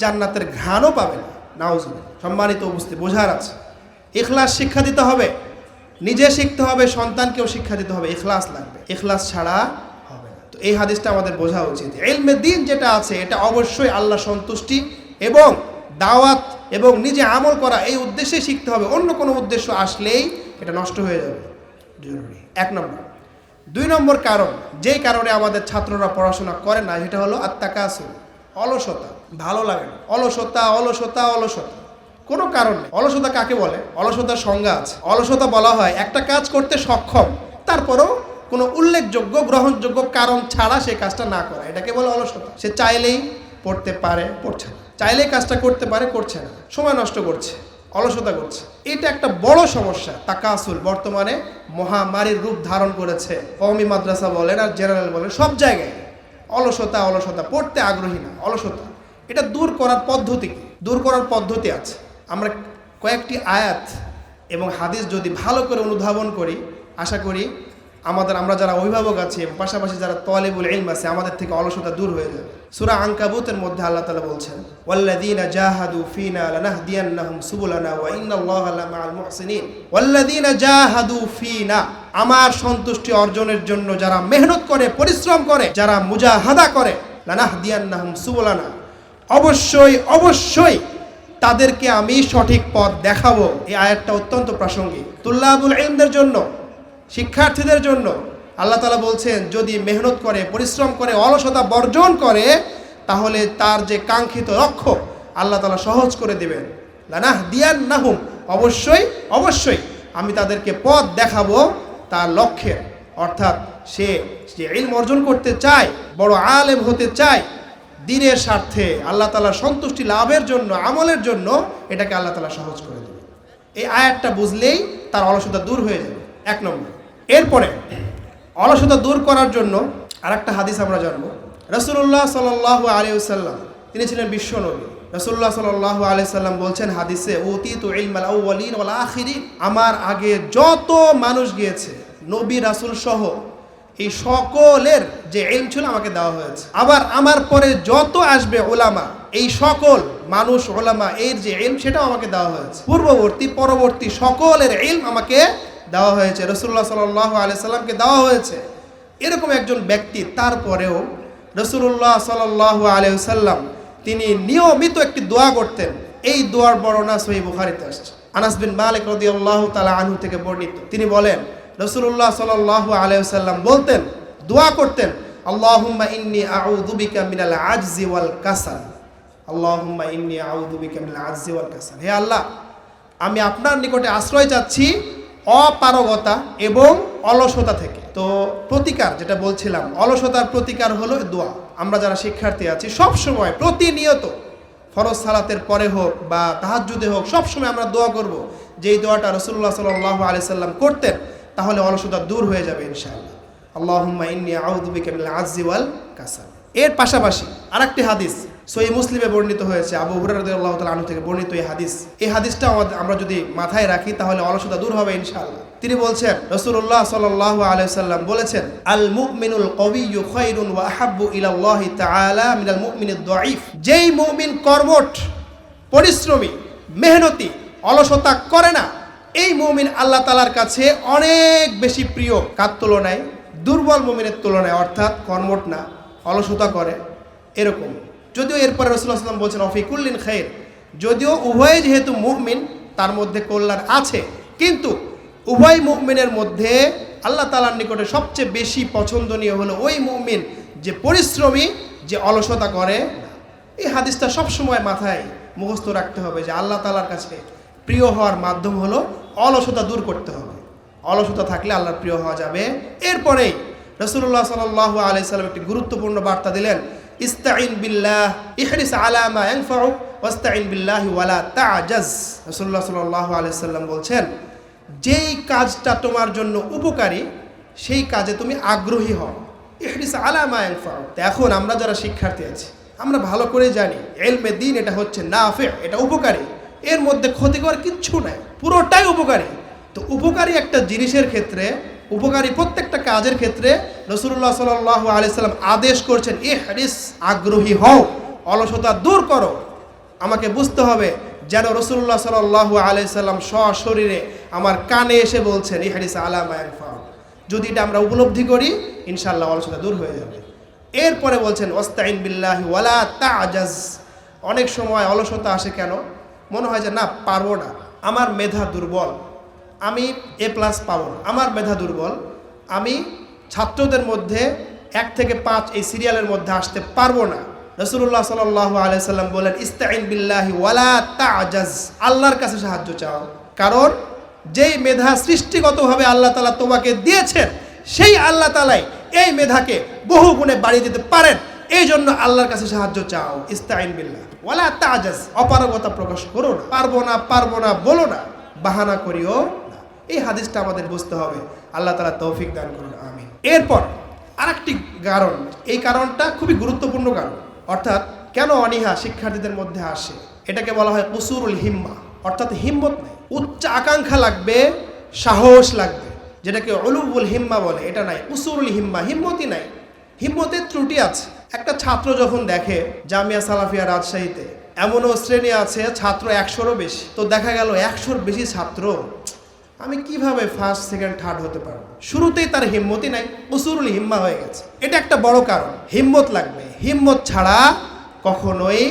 Speaker 1: জান্নাতের ঘ্রাণও পাবে না। নাউজুবিল্লাহ। সম্মানিত উপস্থিতি, বোঝার আছে, ইখলাস শিক্ষা দিতে হবে, নিজে শিখতে হবে, সন্তানকেও শিক্ষা দিতে হবে। ইখলাস লাগবে, ইখলাস ছাড়া হবে না। তো এই হাদিসটা আমাদের বোঝা উচিত। ইলমে দ্বীন যেটা আছে এটা অবশ্যই আল্লাহ সন্তুষ্টি এবং দাওয়াত এবং নিজে আমল করা এই উদ্দেশ্যে শিখতে হবে। অন্য কোনো উদ্দেশ্য আসলেই এটা নষ্ট হয়ে যাবে। জরুরি। এক নম্বর। দুই নম্বর কারণ, যেই কারণে আমাদের ছাত্ররা পড়াশোনা করে না, সেটা হলো আত্তাকাসুল, অলসতা। ভালো লাগে না, অলসতা অলসতা অলসতা, কোনো কারণ নেই। অলসতা কাকে বলে? অলসতার সংজ্ঞা আছে। অলসতা বলা হয় একটা কাজ করতে সক্ষম, তারপরও কোনো উল্লেখযোগ্য গ্রহণযোগ্য কারণ ছাড়া সে কাজটা না করা, এটাকে বলে অলসতা। সে চাইলেই পড়তে পারে, পড়ছে না, চাইলেই কাজটা করতে পারে, করছে না, সময় নষ্ট করছে, অলসতা করছে। এটা একটা বড় সমস্যা। তাকাসুল বর্তমানে মহামারীর রূপ ধারণ করেছে। কওমি মাদ্রাসা বলেন আর জেনারেল বলেন, সব জায়গায় অলসতা অলসতা, পড়তে আগ্রহী না, অলসতা। এটা দূর করার পদ্ধতি কি? দূর করার পদ্ধতি আছে। আমরা কয়েকটি আয়াত এবং হাদিস যদি ভালো করে অনুধাবন করি, আশা করি আমরা যারা অভিভাবক আছি এবং পাশাপাশি যারা তালিবুল ইলম আছে, আমাদের থেকে অলসতা দূর হয়ে যাবে। সূরা আনকাবুতের মধ্যে আল্লাহ তাআলা বলছেন, ওয়াল্লাযীনা জাহাদু ফীনা লানাহদিয়ান্নাহুম সুবুলানা ওয়া ইন্নাল্লাহা লামাআল মুহসিনিন। ওয়াল্লাযীনা জাহাদু ফীনা, আমার সন্তুষ্টি অর্জনের জন্য যারা মেহনত করে, পরিশ্রম করে, যারা মুজাহাদা করে, লানাহদিয়ান্নাহুম সুবুলানা, অবশ্যই অবশ্যই তাদেরকে আমি সঠিক পথ দেখাবো। এই আয়াতটা অত্যন্ত প্রাসঙ্গিক তুল্লাবুল ইলমদের জন্য, শিক্ষার্থীদের জন্য। আল্লাহ তাআলা বলছেন, যদি মেহনত করে, পরিশ্রম করে, অলসতা বর্জন করে, তাহলে তার যে কাঙ্ক্ষিত লক্ষ্য আল্লাহ তাআলা সহজ করে দেবেন। লানাহদিয়ান্নাহুম, অবশ্যই অবশ্যই আমি তাদেরকে পথ দেখাবো তার লক্ষ্যের। অর্থাৎ সে যে ইলম অর্জন করতে চায়, বড় আলেম হতে চায়, দ্বীনের স্বার্থে আল্লাহ তাআলার সন্তুষ্টি লাভের জন্য, আমলের জন্য, এটাকে আল্লাহ তাআলা সহজ করে দেবে। এই আয়াতটা বুঝলেই তার অলসতা দূর হয়ে যাবে। এক নম্বর। এরপরে অলসতা দূর করার জন্য আরেকটা হাদিস আমরা জানবো। রাসূলুল্লাহ সাল্লাল্লাহু আলাইহি ওয়াসাল্লাম তিনি ছিলেন বিশ্বনবী। রাসূলুল্লাহ সাল্লাল্লাহু আলাইহি ওয়াসাল্লাম বলছেন হাদিসে, উতিতু ইলমাল আউওয়ালিন ওয়াল আখিরিন, আমার আগে যত মানুষ গিয়েছে, নবী রাসূল সহ এই সকলের যে ইলম ছিল আমাকে দেওয়া হয়েছে। আবার আমার পরে যত আসবে ওলামা, এই সকল মানুষ ওলামা এর যে ইলম সেটাও আমাকে দেওয়া হয়েছে। পূর্ববর্তী পরবর্তী সকলের ইলম আমাকে দেওয়া হয়েছে, রাসূলুল্লাহ সাল্লাল্লাহু আলাইহি সাল্লামকে দেওয়া হয়েছে। এরকম একজন ব্যক্তি, তারপরেও রাসূলুল্লাহ সাল্লাল্লাহু আলাইহি সাল্লাম তিনি নিয়মিত একটি দোয়া করতেন। এই দোয়ার বর্ণনা সহিহ বুখারীতে আসছে। আনাস বিন মালিক রাদিয়াল্লাহু তাআলা আনহু থেকে বর্ণিত। তিনি বলেন, রাসূলুল্লাহ সাল্লাল্লাহু আলাইহি সাল্লাম বলতেন, দোয়া করতেন, আল্লাহুম্মা ইন্নী আউযু বিকা মিনাল আজজি ওয়াল কাসাল। আল্লাহুম্মা ইন্নী আউযু বিকা মিনাল আজজি ওয়াল কাসাল। হে আল্লাহ, আমি আপনার নিকটে আশ্রয় চাচ্ছি অপারগতা এবং অলসতা থেকে। তো প্রতিকার যেটা বলছিলাম, অলসতার প্রতিকার হলো দোয়া। আমরা যারা শিক্ষার্থী আছি সব সময় প্রতিনিয়ত ফরজ সালাতের পরে হোক বা তাহাজ্জুদে হোক, সবসময় আমরা দোয়া করব যে এই দোয়াটা রাসূলুল্লাহ সাল্লাল্লাহু আলাইহি সাল্লাম করতেন, তাহলে অলসতা দূর হয়ে যাবে ইনশাআল্লাহ। আল্লাহুম্মা ইন্নী আউযু বিকা মিনাল আজজি ওয়াল কাসাল। এর পাশাপাশি আরেকটি হাদিস সহিহ মুসলিমে বর্ণিত হয়েছে, আবু হুরায়রা রাদিয়াল্লাহু তাআলা আনহু থেকে বর্ণিত এই হাদিসটা আমরা যদি মাথায় রাখি তাহলে অলসতা দূর হবে ইনশাআল্লাহ। তিনি বলছেন, রাসূলুল্লাহ সাল্লাল্লাহু আলাইহি সাল্লাম বলেছেন, আল মুমিনুল কওয়িয়্যু খায়রুন ওয়া আহাব্বু ইলাল্লাহি তাআলা মিনাল মুমিনিদ দাঈফ। যেই মুমিন কর্মঠ, পরিশ্রমী, মেহনতি, অলসতা করে না, এই মুমিন আল্লাহ তাআলার কাছে অনেক বেশি প্রিয় কার তুলনায়? দুর্বল মুমিনের তুলনায়, অর্থাৎ কর্মঠ না, অলসতা করে এরকম। যদিও এরপরে রাসূলুল্লাহ সাল্লাল্লাহু আলাইহি ওয়াসাল্লাম বলছেন অফি কুল্লিন খায়র, যদিও উভয় যেহেতু মুমিন তার মধ্যে কল্যাণ আছে, কিন্তু উভয় মুমিনের মধ্যে আল্লাহ তাআলার নিকটে সবচেয়ে বেশি পছন্দনীয় হলো ওই মুমিন যে পরিশ্রমী, যে অলসতা করে। এই হাদিসটা সবসময় মাথায় মুখস্থ রাখতে হবে যে আল্লাহ তাআলার কাছে প্রিয় হওয়ার মাধ্যম হলো অলসতা দূর করতে হবে। অলসতা থাকলে আল্লাহর প্রিয় হওয়া যাবে। এরপরেই রাসূলুল্লাহ সাল্লাল্লাহু আলাইহি সাল্লাম একটি গুরুত্বপূর্ণ বার্তা দিলেন, ইস্তাইন বিল্লাহ ইহরিস আলা মা ইয়ানফাউক ওয়াস্তাইন বিল্লাহি ওয়ালা তা'জাজ। রাসূলুল্লাহ সাল্লাল্লাহু আলাইহি সাল্লাম বলছেন, যেই কাজটা তোমার জন্য উপকারী সেই কাজে তুমি আগ্রহী হও। ইহরিস আলা মা ইয়ানফাউক। এখন আমরা যারা শিক্ষার্থী আছি আমরা ভালো করে জানি ইলমে দ্বীন এটা হচ্ছে নাফি, এটা উপকারী, এর মধ্যে ক্ষতিকর কিচ্ছু নাই, পুরোটাই উপকারী। তো উপকারী একটা জিনিসের ক্ষেত্রে, উপকারী প্রত্যেকটা কাজের ক্ষেত্রে রাসূলুল্লাহ সাল্লাল্লাহু আলাইহি সাল্লাম আদেশ করছেন, ইহরিস, আগ্রহী হও, অলসতা দূর করো। আমাকে বুঝতে হবে যেন রাসূলুল্লাহ সাল্লাল্লাহু আলাইহি সাল্লাম সশরীরে আমার কানে এসে বলছেন ইহরিস আলা মা ইয়ানফাউ। যদি এটা আমরা উপলব্ধি করি ইনশাআল্লাহ অলসতা দূর হয়ে যাবে। এরপরে বলছেন ওয়াস্তাইন বিল্লাহি ওয়ালা তা'জাজ। অনেক সময় অলসতা আসে কেন? মনে হয় যে না, পারবো না, আমার মেধা দুর্বল, আমি A+ পাবো না, আমার মেধা দুর্বল, আমি ছাত্রদের মধ্যে 1 থেকে 5 এই সিরিয়ালের মধ্যে আসতে পারবো না। রাসূলুল্লাহ সাল্লাল্লাহু আলাইহি সাল্লাম বলেন, ইস্তাইন বিল্লাহি ওয়ালা তা'জাজ, আল্লাহর কাছে সাহায্য চাও। কারণ যেই মেধা সৃষ্টিগতভাবে আল্লাহ তাআলা তোমাকে দিয়েছেন, সেই আল্লাহ তাআলাই এই মেধাকে বহু গুণে বাড়িয়ে দিতে পারেন। এই জন্য আল্লাহর কাছে সাহায্য চাও। ইস্তাইন বিল্লাহ ওয়ালা তা'জাজ, অপারগতা প্রকাশ করো না, পারবো না বলো না, বাহানা করিও না। এই হাদিসটা আমাদের বুঝতে হবে। আল্লাহ তাআলা তৌফিক দান করুন, আমিন। এরপর আরেকটি কারণ, এই কারণটা খুবই গুরুত্বপূর্ণ কারণ, অর্থাৎ কেন অনীহা শিক্ষার্থীদের মধ্যে আসে, এটাকে বলা হয় কুসুরুল হিম্মা, অর্থাৎ হিম্মত নাই। উচ্চ আকাঙ্ক্ষা লাগবে, সাহস লাগবে, যেটাকে উলুবুল হিম্মা বলে, এটা নাই। কুসুরুল হিম্মা, হিম্মতই নাই, হিম্মতের ত্রুটি আছে। একটা ছাত্র যখন দেখে জামিয়া সালাফিয়া রাজশাহীতে এমনও শ্রেণী আছে ছাত্র 100-রও বেশি, তো দেখা গেল 100-র বেশি ছাত্র, আমি কিভাবে ফার্স্ট, সেকেন্ড, থার্ড হতে পারবো? শুরুতেই তার হিম্মতই নাই, কুসুরুল হিম্মা হয়ে গেছে। এটা একটা বড় কারণ। হিম্মত লাগবে, হিম্মত ছাড়া কখনোই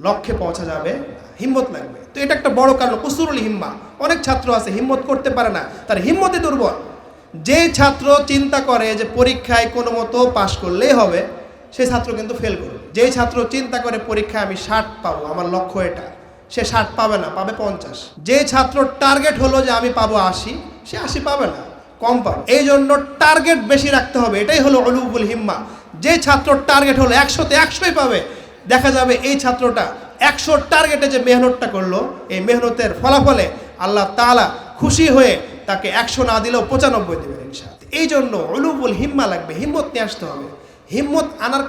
Speaker 1: লক্ষ্যে পৌঁছা যাবে না, হিম্মত লাগবে। তো এটা একটা বড় কারণ, কুসুরুল হিম্মা। অনেক ছাত্র আছে হিম্মত করতে পারে না, তার হিম্মতে দুর্বল। যে ছাত্র চিন্তা করে যে পরীক্ষায় কোনো মতো পাশ করলেই হবে, সেই ছাত্র কিন্তু ফেল করবে। যেই ছাত্র চিন্তা করে পরীক্ষায় আমি 60 পাবো, আমার লক্ষ্য এটা, সে 60 পাবে না, পাবে 50। যে ছাত্র টার্গেট হলো যে আমি পাবো 80, সে 80 পাবে না, কম পাবে। এই জন্য টার্গেট বেশি রাখতে হবে, এটাই হলো উলুবুল হিম্মা। যে ছাত্র টার্গেট হলো 100-তে 100ই পাবে, দেখা যাবে এই ছাত্রটা 100 টার্গেটে যে মেহনতটা করলো, এই মেহনতের ফলাফলে আল্লাহ তাআলা খুশি হয়ে তাকে 100 না দিলেও 95 দেবেন ইনশাআল্লাহ। এই জন্য উলুবুল হিম্মা লাগবে, হিম্মত নিয়ে আসতে হবে। হিম্মত আনার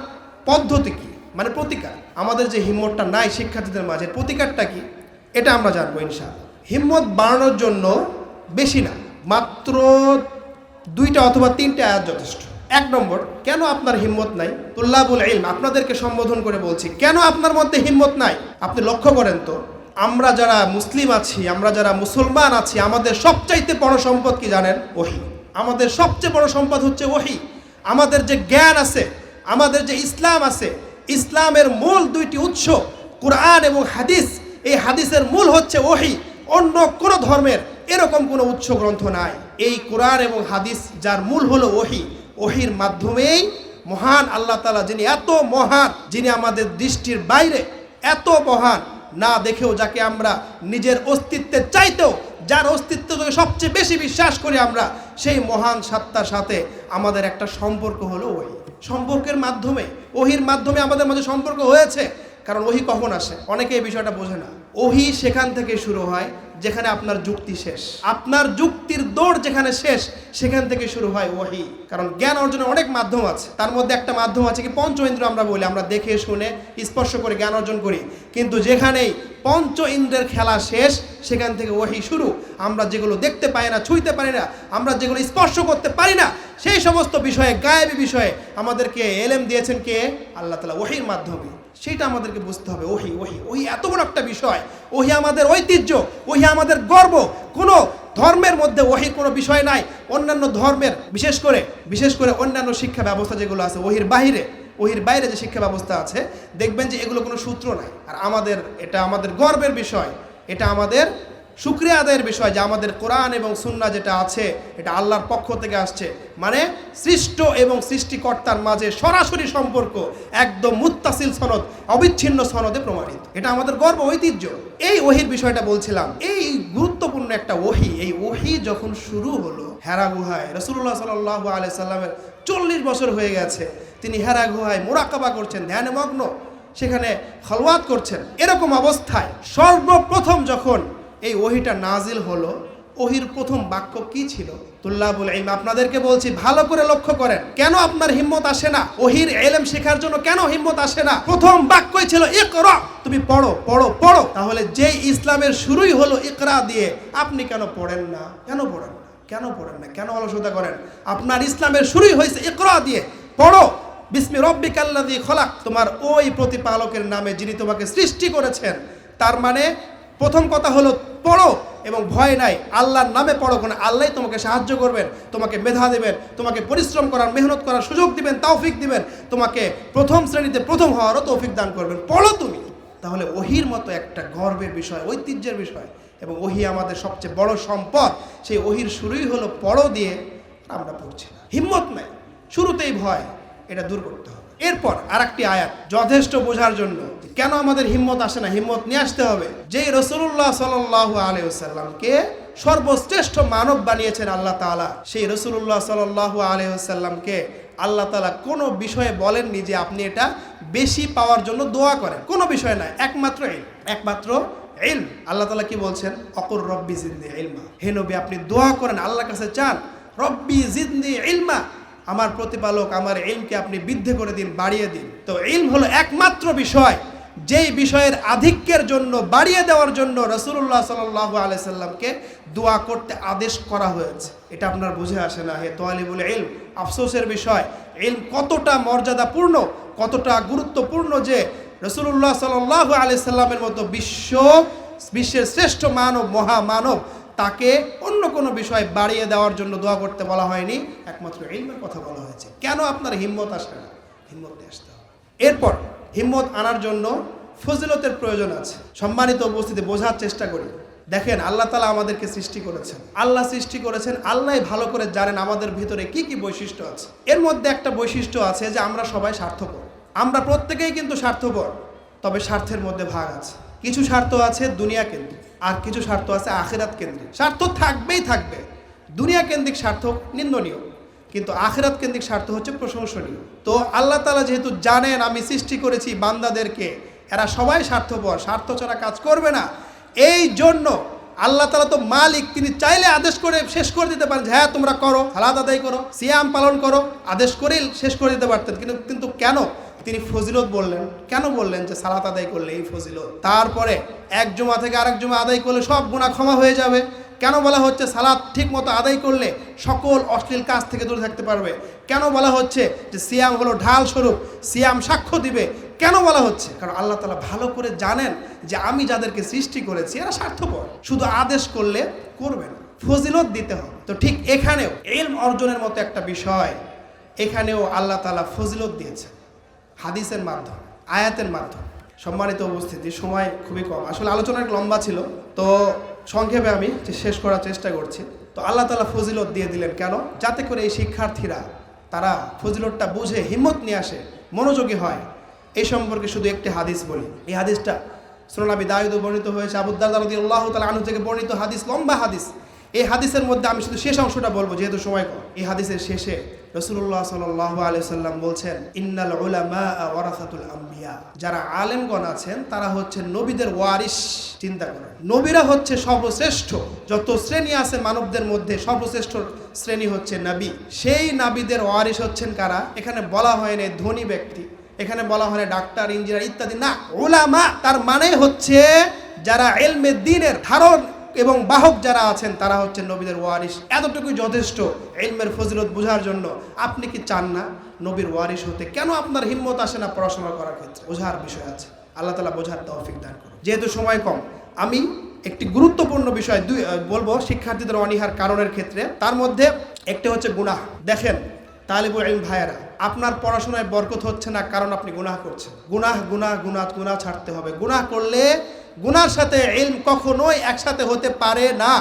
Speaker 1: পদ্ধতি কি, মানে প্রতিকার, আমাদের যে হিম্মতটা নাই শিক্ষার্থীদের মাঝে, প্রতিকারটা কি, এটা আমরা জানবো ইনশাআল্লাহ। হিম্মত বাড়ানোর জন্য বেশি না, মাত্র 2টা অথবা 3টা আয়াত যথেষ্ট। এক নম্বর, কেন আপনার হিম্মত নাই? তুল্লাবুল ইলম, আপনাদেরকে সম্বোধন করে বলছি, কেন আপনার মধ্যে হিম্মত নাই? আপনি লক্ষ্য করেন তো, আমরা যারা মুসলিম আছি, আমরা যারা মুসলমান আছি, আমাদের সবচাইতে বড় সম্পদ কি জানেন? ওহী। আমাদের সবচেয়ে বড় সম্পদ হচ্ছে ওহী। আমাদের যে জ্ঞান আছে, আমাদের যে ইসলাম আছে, ইসলামের মূল দুইটি উৎস কুরআন এবং হাদিস। এই হাদিসের মূল হচ্ছে ওহী। অন্য কোনো ধর্মের এরকম কোনো উৎস গ্রন্থ নাই। এই কুরআন এবং হাদিস যার মূল হলো ওহী, ওহীর মাধ্যমেই মহান আল্লাহ তাআলা, যিনি এত মহান, যিনি আমাদের দৃষ্টির বাইরে, এত মহান, না দেখেও যাকে আমরা নিজের অস্তিত্বের চাইতেও, যার অস্তিত্বকে সবচেয়ে বেশি বিশ্বাস করি আমরা, সেই মহান সত্তার সাথে আমাদের একটা সম্পর্ক হলো ওহী। সম্পর্কের মাধ্যমে, ওহীর মাধ্যমে আমাদের মাঝে সম্পর্ক হয়েছে। কারণ ওহী কখন আসে? অনেকে এই বিষয়টা বোঝে না। ওহী সেখান থেকে শুরু হয় যেখানে আপনার যুক্তি শেষ, আপনার যুক্তির দৌড় যেখানে শেষ, সেখান থেকে শুরু হয় ওহী। কারণ জ্ঞান অর্জনের অনেক মাধ্যম আছে, তার মধ্যে একটা মাধ্যম আছে কি পঞ্চ ইন্দ্র। আমরা বলি আমরা দেখে শুনে স্পর্শ করে জ্ঞান অর্জন করি, কিন্তু যেখানেই পঞ্চ ইন্দ্রের খেলা শেষ, সেখান থেকে ওহী শুরু। আমরা যেগুলো দেখতে পাই না, ছুঁইতে পারি না, আমরা যেগুলো স্পর্শ করতে পারি না, সেই সমস্ত বিষয়ে, গায়েবী বিষয়ে আমাদেরকে এলেম দিয়েছেন কে? আল্লাহ তাআলা, ওহীর মাধ্যমে। সেটা আমাদেরকে বুঝতে হবে। ওহী, ওহী, ওহী এত বড় একটা বিষয়। ওহী আমাদের ঐতিহ্য, ওহী আমাদের গর্ব। কোনো ধর্মের মধ্যে ওহীর কোনো বিষয় নাই। অন্যান্য ধর্মের বিশেষ করে অন্যান্য শিক্ষা ব্যবস্থা যেগুলো আছে ওহীর বাইরে যে শিক্ষা ব্যবস্থা আছে, দেখবেন যে এগুলো কোনো সূত্র নাই। আর এটা আমাদের গর্বের বিষয়, এটা আমাদের শুকরিয়া আদায়ের বিষয় যে আমাদের কোরআন এবং সুন্নাহ যেটা আছে, এটা আল্লাহর পক্ষ থেকে আসছে। মানে সৃষ্ট এবং সৃষ্টিকর্তার মাঝে সরাসরি সম্পর্ক, একদম মুত্তাসিল সনদ, অবিচ্ছিন্ন সনদে প্রমাণিত। এটা আমাদের গর্ব, ঐতিহ্য। এই ওহীর বিষয়টা বলছিলাম, এই গুরুত্বপূর্ণ একটা ওহী। এই ওহী যখন শুরু হলো হেরা গুহায়, রাসূলুল্লাহ সাল্লাল্লাহু আলাইহি সাল্লামের 40 বছর হয়ে গেছে, তিনি হেরা গুহায় মুরাকাবা করছেন, ধ্যানে মগ্ন, সেখানে খলওয়াত করছেন। এরকম অবস্থায় সর্বপ্রথম যখন এই ওহীটা নাজিল হলো, ওহীর প্রথম বাক্য কি ছিল? তুল্লাবুল ইলম, আপনাদেরকে বলছি ভালো করে লক্ষ্য করেন, কেন আপনার হিম্মত আসে না? ওহীর ইলম শেখার জন্য কেন হিম্মত আসে না? প্রথম বাক্যই ছিল ইকরা, তুমি পড়ো পড়ো পড়ো। তাহলে যেই ইসলামের শুরুই হলো ইকরা দিয়ে, আপনি কেন পড়েন না? কেন পড়েন না? কেন পড়েন না? কেন অলসতা করেন? আপনার ইসলামের শুরুই হয়েছে ইকরা দিয়ে। পড়ো, বিসমি রব্বিকাল্লাযী খলাক, তোমার ওই প্রতিপালকের নামে যিনি তোমাকে সৃষ্টি করেছেন। তার মানে প্রথম কথা হলো পড়ো, এবং ভয় নাই, আল্লাহর নামে পড়ো। কারণ আল্লাহই তোমাকে সাহায্য করবেন, তোমাকে মেধা দেবেন, তোমাকে পরিশ্রম করার, মেহনত করার সুযোগ দিবেন, তৌফিক দিবেন, তোমাকে প্রথম শ্রেণীতে প্রথম হওয়ারও তৌফিক দান করবেন। পড়ো তুমি। তাহলে ওহীর মতো একটা গর্বের বিষয়, ঐতিহ্যের বিষয়, এবং ওহী আমাদের সবচেয়ে বড় সম্পদ, সেই ওহীর শুরুই হলো পড়ো দিয়ে। আমরা পড়ছি না, হিম্মত নাই, শুরুতেই ভয়, এটা দূর করতে হবে। এরপর আরেকটি আয়াত যথেষ্ট বোঝার জন্য কেন আমাদের হিম্মত আসে না, হিম্মত নিয়ে আসতে হবে। যেই রাসূলুল্লাহ সাল্লাল্লাহু আলাইহি ওয়াসাল্লামকে সর্বশ্রেষ্ঠ মানব বানিয়েছেন আল্লাহ তাআলা, সেই রাসূলুল্লাহ সাল্লাল্লাহু আলাইহি ওয়াসাল্লামকে আল্লাহ তাআলা কোনো বিষয়ে বলেননি যে আপনি এটা বেশি পাওয়ার জন্য দোয়া করেন। কোনো বিষয় নাই, একমাত্র ইলম। আল্লাহ তাআলা কি বলছেন? অকুর রব্বি জিদনি ইলমা, হে নবী আপনি দোয়া করেন, আল্লাহর কাছে চান, রব্বি জিদনি ইলমা, আমার প্রতিপালক আমার ইলমকে আপনি বৃদ্ধি করে দিন, বাড়িয়ে দিন। তো ইলম হলো একমাত্র বিষয়, যেই বিষয়ের আধিক্যের জন্য, বাড়িয়ে দেওয়ার জন্য রাসূলুল্লাহ সাল্লাল্লাহু আলাইহি সাল্লামকে দোয়া করতে আদেশ করা হয়েছে। এটা আপনার বুঝে আসে না হে তালিবুল ইলম। আফসোসের বিষয়, ইলম কতটা মর্যাদাপূর্ণ, কতটা গুরুত্বপূর্ণ যে রাসূলুল্লাহ সাল্লাল্লাহু আলাইহি সাল্লামের মতো বিশ্বের শ্রেষ্ঠ মানব, মহামানব, তাকে অন্য কোনো বিষয় বাড়িয়ে দেওয়ার জন্য দোয়া করতে বলা হয়নি, একমাত্র ইলমের কথা বলা হয়েছে। কেন আপনার হিম্মত আসে না? হিম্মত নিয়ে আসতে হবে। এরপর হিম্মত আনার জন্য ফজিলতের প্রয়োজন আছে। সম্মানিত উপস্থিতি, বোঝার চেষ্টা করি। দেখেন, আল্লাহ তাআলা আমাদেরকে সৃষ্টি করেছেন, আল্লাহ ভালো করে জানেন আমাদের ভিতরে কি কি বৈশিষ্ট্য আছে। এর মধ্যে একটা বৈশিষ্ট্য আছে যে আমরা সবাই স্বার্থপর। আমরা প্রত্যেকেই কিন্তু স্বার্থপর, তবে স্বার্থের মধ্যে ভাগ আছে। কিছু স্বার্থ আছে দুনিয়া কেন্দ্রিক, আর কিছু স্বার্থ আছে আখিরাত কেন্দ্রিক। স্বার্থ থাকবেই থাকবে। দুনিয়া কেন্দ্রিক স্বার্থ নিন্দনীয়, কিন্তু আখিরাত কেন্দ্রিক স্বার্থ হচ্ছে প্রশংসনীয়। তো আল্লাহ তাআলা যেহেতু জানেন আমি সৃষ্টি করেছি বান্দাদেরকে, এরা সবাই স্বার্থপর, স্বার্থ ছাড়া কাজ করবে না। এই জন্য আল্লাহ তাআলা তো মালিক, তিনি চাইলে আদেশ করে শেষ করে দিতে পারেন যে হ্যাঁ তোমরা করো, সালাত আদায় করো, সিয়াম পালন করো, আদেশ করেই শেষ করে দিতে পারতেন। কিন্তু কেন তিনি ফজিলত বললেন? কেন বললেন যে সালাত আদায় করলে এই ফজিলত? তারপরে এক জুমা থেকে আরেক জুমা আদায় করলে সব গুনাহ ক্ষমা হয়ে যাবে, কেন বলা হচ্ছে সালাত ঠিক মতো আদায় করলে সকল অশ্লীল কাজ থেকে দূরে থাকতে পারবে? কেন বলা হচ্ছে যে সিয়াম হলো ঢাল স্বরূপ, সিয়াম সাক্ষ্য দিবে? কেন বলা হচ্ছে? কারণ আল্লাহ তাআলা ভালো করে জানেন যে আমি যাদেরকে সৃষ্টি করেছি এরা স্বার্থপর, শুধু আদেশ করলে করবে না, ফজিলত দিতে হবে। তো ঠিক এখানেও ইলম অর্জনের মতো একটা বিষয়, এখানেও আল্লাহ তাআলা ফজিলত দিয়েছে হাদিসের মাধ্যমে, আয়াতের মাধ্যমে। সম্মানিত উপস্থিতি, সময় খুবই কম, আসলে আলোচনা একটু লম্বা ছিল, তো সংক্ষেপে আমি শেষ করার চেষ্টা করছি। তো আল্লাহ তাআলা ফজিলত দিয়ে দিলেন কেন? যাতে করে এই শিক্ষার্থীরা তারা ফজিলতটা বুঝে হিম্মত নিয়ে আসে, মনোযোগী হয়। এই সম্পর্কে শুধু একটি হাদিস বলি। এই হাদিসটা সুনান আবি দাউদে বর্ণিত হয়েছে, আবু দারদা রাদিয়াল্লাহু তাআলা আনহু থেকে বর্ণিত হাদিস, লম্বা হাদিস। এই হাদিসের মধ্যে আমি শুধু শেষ অংশটা বলবো যেহেতু সময় কম। এই হাদিসের শেষে রাসূলুল্লাহ সাল্লাল্লাহু আলাইহি সাল্লাম বলছেন, ইন্নাল উলামা ওয়ারাসাতুল আম্বিয়া, যারা আলেমগণ আছেন তারা হচ্ছে নবীদের ওয়ারিস। চিন্তা করেন, নবীরা হচ্ছে সর্বশ্রেষ্ঠ, যত শ্রেণী আছে মানবদের মধ্যে সর্বশ্রেষ্ঠ শ্রেণী হচ্ছে নবী। সেই নবীদের ওয়ারিস হচ্ছেন কারা? এখানে বলা হয় না ধনী ব্যক্তি, এখানে বলা হয় ডাক্তার, ইঞ্জিনিয়ার ইত্যাদি, না, উলামা তার মানে হচ্ছে যারা ইলমে দ্বীনের ধারণ এবং বাহক যারা আছেন তারা হচ্ছে নবীদের ওয়ারিস। এতটুকুই যথেষ্ট ইলমের ফজিলত বোঝার জন্য। আপনি কি চান না নবীর ওয়ারিস হতে? কেন আপনার হিম্মত আসে না পড়াশোনা করার ক্ষেত্রে? বোঝার বিষয় আছে, আল্লাহ তাআলা বোঝার তৌফিক দান করুন। যেহেতু সময় কম, আমি একটি গুরুত্বপূর্ণ বিষয় বলবো শিক্ষার্থীদের অনীহার কারণের ক্ষেত্রে। তার মধ্যে একটি হচ্ছে গুনাহ। দেখেন তালিবুল ইলম ভাইয়েরা, আপনার পড়াশোনায় বরকত হচ্ছে না কারণ আপনি গুনাহ করছেন। গুনাহ ছাড়তে হবে। গুনাহ করলে গুনার সাথে ইলম কখনোই একসাথে হতে পারে না,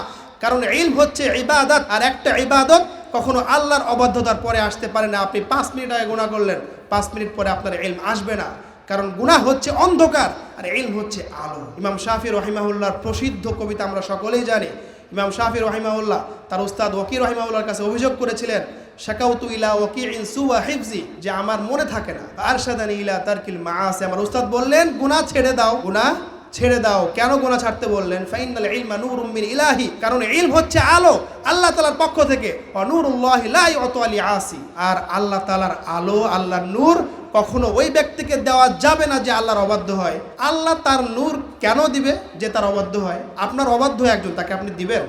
Speaker 1: কারণ ইলম হচ্ছে ইবাদত, আর একটা ইবাদত কখনো আল্লাহর অবাধ্যতার পরে আসতে পারে না। আপনি 5 মিনিট আগে গুনাহ করলেন, 5 মিনিট পরে আপনার ইলম আসবে না, কারণ গুনাহ হচ্ছে অন্ধকার আর ইলম হচ্ছে আলো। ইমাম শাফি রহিমাহুল্লাহর প্রসিদ্ধ কবিতা আমরা সকলেই জানি। ইমাম শাফি রহিমাহুল্লাহ তার উস্তাদ ওয়াকি রহিমাহুল্লাহর কাছে অভিযোগ করেছিলেন, শাকাউতু ইলা ওয়াকিইন সুওয়া হিফজি, যে আমার মনে থাকে না, আরশাদানি ইলা তারকিল মাআসি, আমার উস্তাদ বললেন গুনাহ ছেড়ে দাও, গুনাহ ছেড়ে দাও। কেন গুনাহ ছাড়তে বললেন? ফাইনাল ইলমা নূরুম মিন ইলাহি, কারণ ইলম হচ্ছে আলো আল্লাহ তাআলার পক্ষ থেকে। ওয়া নূরুল্লাহি লা ইউতা লিআসি, আর আল্লাহ তাআলার আলো, আল্লাহর নূর কখনো ওই ব্যক্তিকে দেওয়া যাবে না যে আল্লাহর অবাধ্য হয়। আল্লাহ তার নূর কেন দিবে যে তার অবাধ্য হয়? আপনার অবাধ্য একজন, তাকে আপনি দিবেন?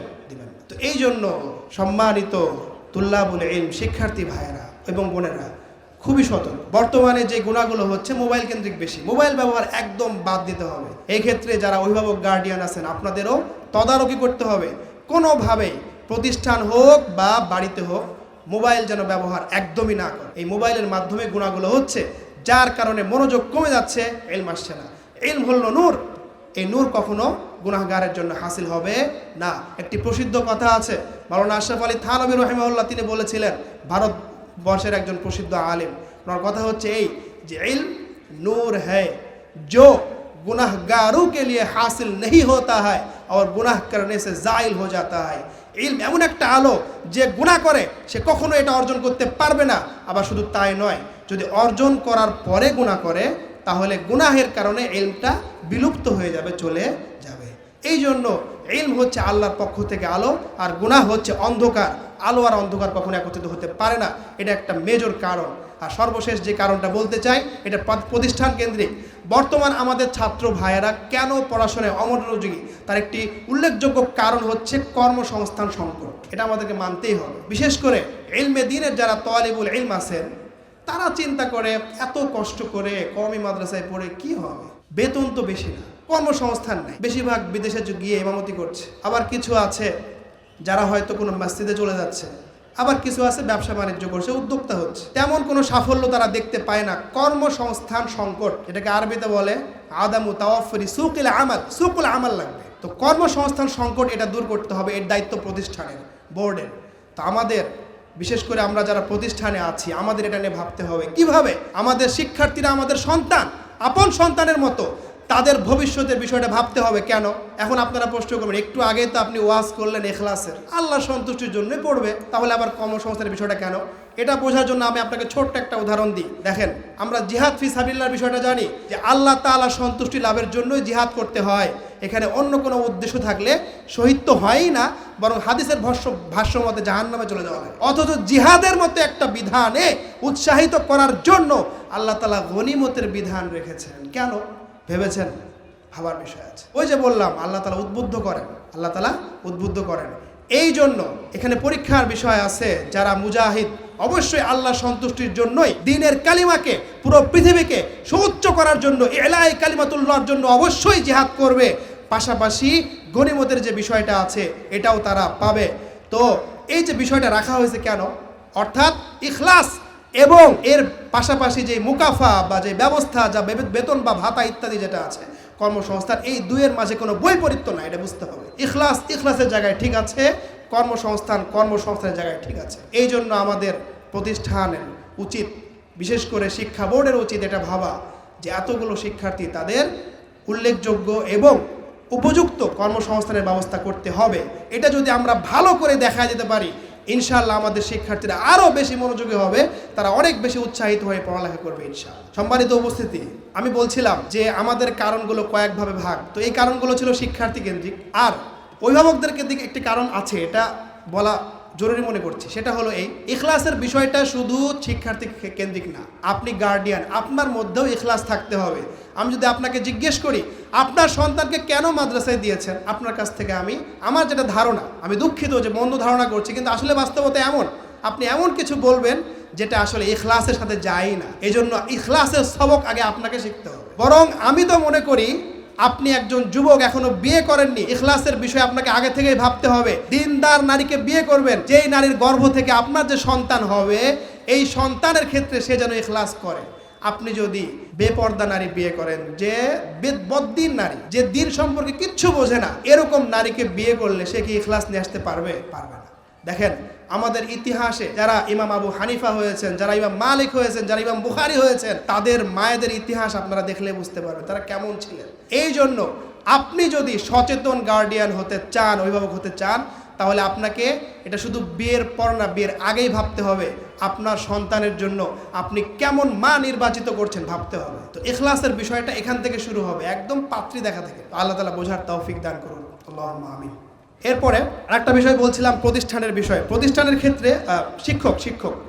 Speaker 1: তো এই জন্য সম্মানিত তুল্লাবুল ইলম, শিক্ষার্থী ভাইয়েরা এবং বোনেরা, খুবই সতর্ক। বর্তমানে যে গুণাগুলো হচ্ছে মোবাইল কেন্দ্রিক বেশি, মোবাইল ব্যবহার একদম বাদ দিতে হবে। এই ক্ষেত্রে যারা অভিভাবক গার্ডিয়ান আছেন আপনাদেরও তদারকি করতে হবে। কোনোভাবেই প্রতিষ্ঠান হোক বা বাড়িতে হোক মোবাইল যেন ব্যবহার একদমই না করে। এই মোবাইলের মাধ্যমে গুণাগুলো হচ্ছে, যার কারণে মনোযোগ কমে যাচ্ছে, ইলম আসছে না। ইলম হলো নূর, এই নূর কখনো গুনাহগারের জন্য হাসিল হবে না। একটি প্রসিদ্ধ কথা আছে, মাওলানা আশরাফ আলী থানভী রাহিমাহুল্লাহ তিনি বলেছিলেন, ভারতবর্ষের একজন প্রসিদ্ধ আলেম। ওনার কথা হচ্ছে এই যে ইলম নূর है जो गुनाहगारों के लिए हासिल नहीं होता है और गुनाह करने से जाइल हो जाता है। ইলম এমন একটা আলো যে গুনাহ করে সে কখনো এটা অর্জন করতে পারবে না। আবার শুধু তাই নয়, যদি অর্জন করার পরে গুনাহ করে তাহলে গুনাহের কারণে ইলমটা বিলুপ্ত হয়ে যাবে, চলে যাবে। এই জন্য ইলম হচ্ছে আল্লাহর পক্ষ থেকে আলো, আর গুনাহ হচ্ছে অন্ধকার। আলো আর অন্ধকার কখনো একত্রিত হতে পারে না, এটা একটা মেজর কারণ। আর সর্বশেষ যে কারণটা বলতে চাই, এটা প্রতিষ্ঠান কেন্দ্রিক। বর্তমান আমাদের ছাত্র ভাইয়েরা কেন পড়াশোনায় অমনোযোগী, তার একটি উল্লেখযোগ্য কারণ হচ্ছে কর্মসংস্থান সংকট। এটা আমাদেরকে মানতেই হবে। বিশেষ করে ইলমে দ্বীনের যারা তালিবুল ইলম আছেন তারা চিন্তা করে এত কষ্ট করে কওমি মাদ্রাসায় পড়ে কি হবে, বেতন তো বেশি না, কর্মসংস্থান নেই, বেশিরভাগ বিদেশে গিয়ে ইমামতি করছে। আবার কিছু আছে যারা হয়তো কোনো মসজিদে চলে যাচ্ছে, আবার কিছু আছে ব্যবসা বাণিজ্য করছে, উদ্যোক্তা হচ্ছে, তেমন কোনো সাফল্য তারা দেখতে পায় না। কর্মসংস্থান সংকট, এটাকে আরবিতে বলে আদামু তাওয়াফুরি সুকুল আমাল, সুকুল আমাল লাগবে। তো কর্মসংস্থান সংকট এটা দূর করতে হবে, এর দায়িত্ব প্রতিষ্ঠানের, বোর্ডের। তো আমাদের বিশেষ করে আমরা যারা প্রতিষ্ঠানে আছি আমাদের এটা নিয়ে ভাবতে হবে কিভাবে আমাদের শিক্ষার্থীরা আমাদের সন্তান, আপন সন্তানের মতো, তাদের ভবিষ্যতের বিষয়টা ভাবতে হবে। কেন? এখন আপনারা প্রশ্ন করবেন, একটু আগে তো আপনি ওয়াজ করলেন ইখলাসের, আল্লাহর সন্তুষ্টির জন্যই পড়বে, তাহলে আবার কর্মসংস্থানের বিষয়টা কেন? এটা বোঝার জন্য আমি আপনাকে ছোট্ট একটা উদাহরণ দিই। দেখেন, আমরা জিহাদ ফি সাবিলিল্লাহর বিষয়টা জানি যে আল্লাহ তাআলার সন্তুষ্টি লাভের জন্যই জিহাদ করতে হয়। এখানে অন্য কোনো উদ্দেশ্য থাকলে শহীদ তো হয়ই না, বরং হাদিসের ভাষ্য মতে জাহান্নামে চলে যাওয়া হয়। অথচ জিহাদের মতো একটা বিধানে উৎসাহিত করার জন্য আল্লাহ তাআলা গনিমতের বিধান রেখেছেন। কেন ভেবেছেন? ভাবার বিষয় আছে। ওই যে বললাম আল্লাহ তাআলা উদ্বুদ্ধ করেন, আল্লাহ তাআলা উদ্বুদ্ধ করেন। এই জন্য এখানে পরীক্ষার বিষয় আছে। যারা মুজাহিদ অবশ্যই আল্লাহ সন্তুষ্টির জন্যই দ্বীনের কালিমাকে পুরো পৃথিবীকে সুউচ্চ করার জন্য, ইলাই কালিমাতুল্লাহর জন্য অবশ্যই জিহাদ করবে। পাশাপাশি গনিমতের যে বিষয়টা আছে এটাও তারা পাবে। তো এই যে বিষয়টা রাখা হয়েছে কেন, অর্থাৎ ইখলাস এবং এর পাশাপাশি যে মুকাফা বা যে ব্যবস্থা, যা বেতন বা ভাতা ইত্যাদি যেটা আছে কর্মসংস্থান, এই দুইয়ের মাঝে কোনো বৈপরীত্য নাই, এটা বুঝতে হবে। ইখলাস ইখলাসের জায়গায় ঠিক আছে, কর্মসংস্থানের জায়গায় ঠিক আছে। এই জন্য আমাদের প্রতিষ্ঠানের উচিত, বিশেষ করে শিক্ষা বোর্ডের উচিত এটা ভাবা যে এতগুলো শিক্ষার্থী, তাদের উল্লেখযোগ্য এবং উপযুক্ত কর্মসংস্থানের ব্যবস্থা করতে হবে। এটা যদি আমরা ভালো করে দেখা যেতে পারি, ইনশাআল্লাহ আমাদের শিক্ষার্থীরা আরও বেশি মনোযোগী হবে, তারা অনেক বেশি উৎসাহিত হয়ে পড়ালেখা করবে ইনশাআল্লাহ। সম্মানিত উপস্থিতি, আমি বলছিলাম যে আমাদের কারণগুলো কয়েকভাবে ভাগ। তো এই কারণগুলো ছিল শিক্ষার্থী কেন্দ্রিক, আর অভিভাবকদের কেন্দ্রিক একটি কারণ আছে, এটা বলা জরুরি মনে করছি। সেটা হলো এই ইখলাসের বিষয়টা শুধু শিক্ষার্থী কেন্দ্রিক না, আপনি গার্ডিয়ান, আপনার মধ্যেও ইখলাস থাকতে হবে। আমি যদি আপনাকে জিজ্ঞেস করি আপনার সন্তানকে কেন মাদ্রাসায় দিয়েছেন, আপনার কাছ থেকে আমার যেটা ধারণা, আমি দুঃখিত যে মন্দ ধারণা করছি, কিন্তু আসলে বাস্তবতা এমন, আপনি এমন কিছু বলবেন যেটা আসলে ইখলাসের সাথে যায় না। এই জন্য ইখলাসের সবক আগে আপনাকে শিখতে হবে। বরং আমি তো মনে করি আপনি একজন যুবক, এখনো বিয়ে করেননি, ইখলাসের বিষয়ে আপনাকে আগে থেকেই ভাবতে হবে। দিনদার নারীকে বিয়ে করবেন, যেই নারীর গর্ভ থেকে আপনার যে সন্তান হবে, এই সন্তানের ক্ষেত্রে সে যেন ইখলাস করে। আপনি যদি বেপর্দা নারী বিয়ে করেন, যে বদ্দিন নারী, যে দিন সম্পর্কে কিচ্ছু বোঝে না, এরকম নারীকে বিয়ে করলে সে কি ইখলাস নিয়ে আসতে পারবে? পারবে না। দেখেন আমাদের ইতিহাসে যারা ইমাম আবু হানিফা হয়েছেন, যারা ইমাম মালিক হয়েছেন, যারা ইমাম বুখারী হয়েছেন, তাদের মায়েদের ইতিহাস আপনারা দেখলে বুঝতে পারবেন তারা কেমন ছিলেন। এই জন্য আপনি যদি সচেতন গার্ডিয়ান হতে চান, অভিভাবক হতে চান, তাহলে আপনাকে এটা শুধু বিয়ের পর না, বিয়ের আগেই ভাবতে হবে আপনার সন্তানের জন্য আপনি কেমন মা নির্বাচিত করছেন, ভাবতে হবে। তো ইখলাসের বিষয়টা এখান থেকে শুরু হবে, একদম পাত্রী দেখা থেকে। আল্লাহ তাআলা বোঝার তৌফিক দান করুন, আল্লাহুম্মা আমিন। এরপরে আরেকটা বিষয় বলছিলাম প্রতিষ্ঠানের বিষয়। প্রতিষ্ঠানের ক্ষেত্রে শিক্ষক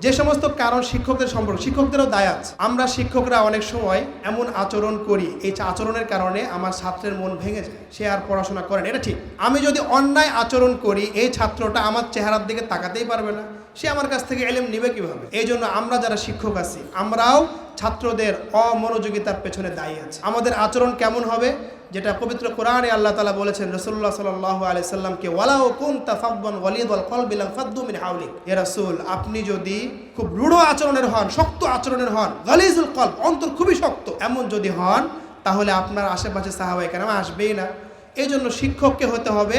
Speaker 1: যে সমস্ত কারণ শিক্ষকদের সম্পর্ক, শিক্ষকদেরও দায় আছে। আমরা শিক্ষকরা অনেক সময় এমন আচরণ করি, এই আচরণের কারণে আমার ছাত্রের মন ভেঙে যায়, সে আর পড়াশোনা করে না, এটা ঠিক। আমি যদি অন্যায় আচরণ করি, এই ছাত্রটা আমার চেহারার দিকে তাকাতেই পারবে না, সে আমার কাছ থেকে ইলম নিবে কিভাবে? এই জন্য আমরা যারা শিক্ষক আছি, আমরাও ছাত্রদের অমনোযোগিতার পেছনে দায়ী আছি। আমাদের আচরণ কেমন হবে, যেটা পবিত্র কোরআনে আল্লাহ তাআলা বলেছেন রাসূলুল্লাহ সাল্লাল্লাহু আলাইহি সাল্লামকে, ওয়ালাউ কুনতা ফাদদান গলিযাল কলবি লাফাদ্দু মিন হাওলিক। ইয়া রাসূল, আপনি যদি খুব রূঢ় আচরণের হন, শক্ত আচরণের হন, গলিজুল কলব, অন্তর খুবই শক্ত, এমন যদি হন, তাহলে আপনার আশেপাশে সাহাবায়ে কেরাম আসবেই না। এই জন্য শিক্ষককে হতে হবে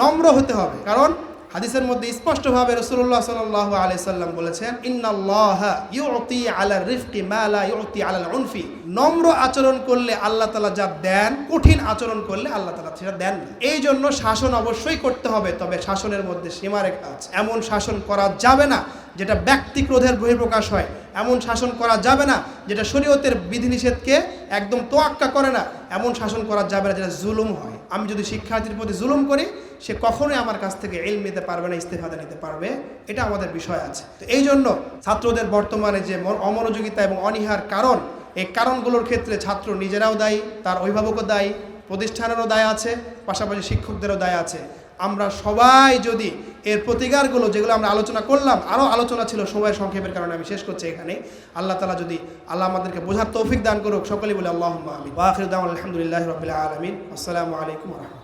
Speaker 1: নম্র হতে হবে। কারণ হাদিসের মধ্যে স্পষ্টভাবে রাসূলুল্লাহ সাল্লাল্লাহু আলাইহি সাল্লাম বলেছেন, ইন্নাল্লাহা ইউতি আলা রিফকি মা লা ইউতি আলাল উনফি। নম্র আচরণ করলে আল্লাহ তাআলা যা দেন, কঠিন আচরণ করলে আল্লাহ তাআলা সেটা দেন না। এই জন্য শাসন অবশ্যই করতে হবে, তবে শাসনের মধ্যে সীমারেখা আছে। এমন শাসন করা যাবে না যেটা ব্যক্তি ক্রোধের বহিঃপ্রকাশ হয়, এমন শাসন করা যাবে না যেটা শরীয়তের বিধিনিষেধকে একদম তোয়াক্কা করে না, এমন শাসন করা যাবে না যেটা জুলুম হয়। আমি যদি শিক্ষার্থীর প্রতি জুলুম করি, সে কখনোই আমার কাছ থেকে ইলম নিতে পারবে না, ইস্তেফাদা নিতে পারবে, এটা আমাদের বিষয় আছে। তো এই জন্য ছাত্রদের বর্তমানে যে অমনোযোগিতা এবং অনীহার কারণ, এই কারণগুলোর ক্ষেত্রে ছাত্র নিজেরাও দায়ী, তার অভিভাবকও দায়ী, প্রতিষ্ঠানেরও দায় আছে, পাশাপাশি শিক্ষকদেরও দায় আছে। আমরা সবাই যদি এর প্রতিকারগুলো, যেগুলো আমরা আলোচনা করলাম, আরও আলোচনা ছিল, সময়ের সংক্ষেপের কারণে আমি শেষ করছি এখানে। আল্লাহ তাআলা যদি আল্লাহ আমাদেরকে বোঝার তৌফিক দান করুক, সকলেই বলে আল্লাহুম্মা আমিন। ওয়া আখিরু দাওয়ানা আলহামদুলিল্লাহি রাব্বিল আলামিন। আসসালামু আলাইকুম ওয়া রাহমাতুল্লাহ।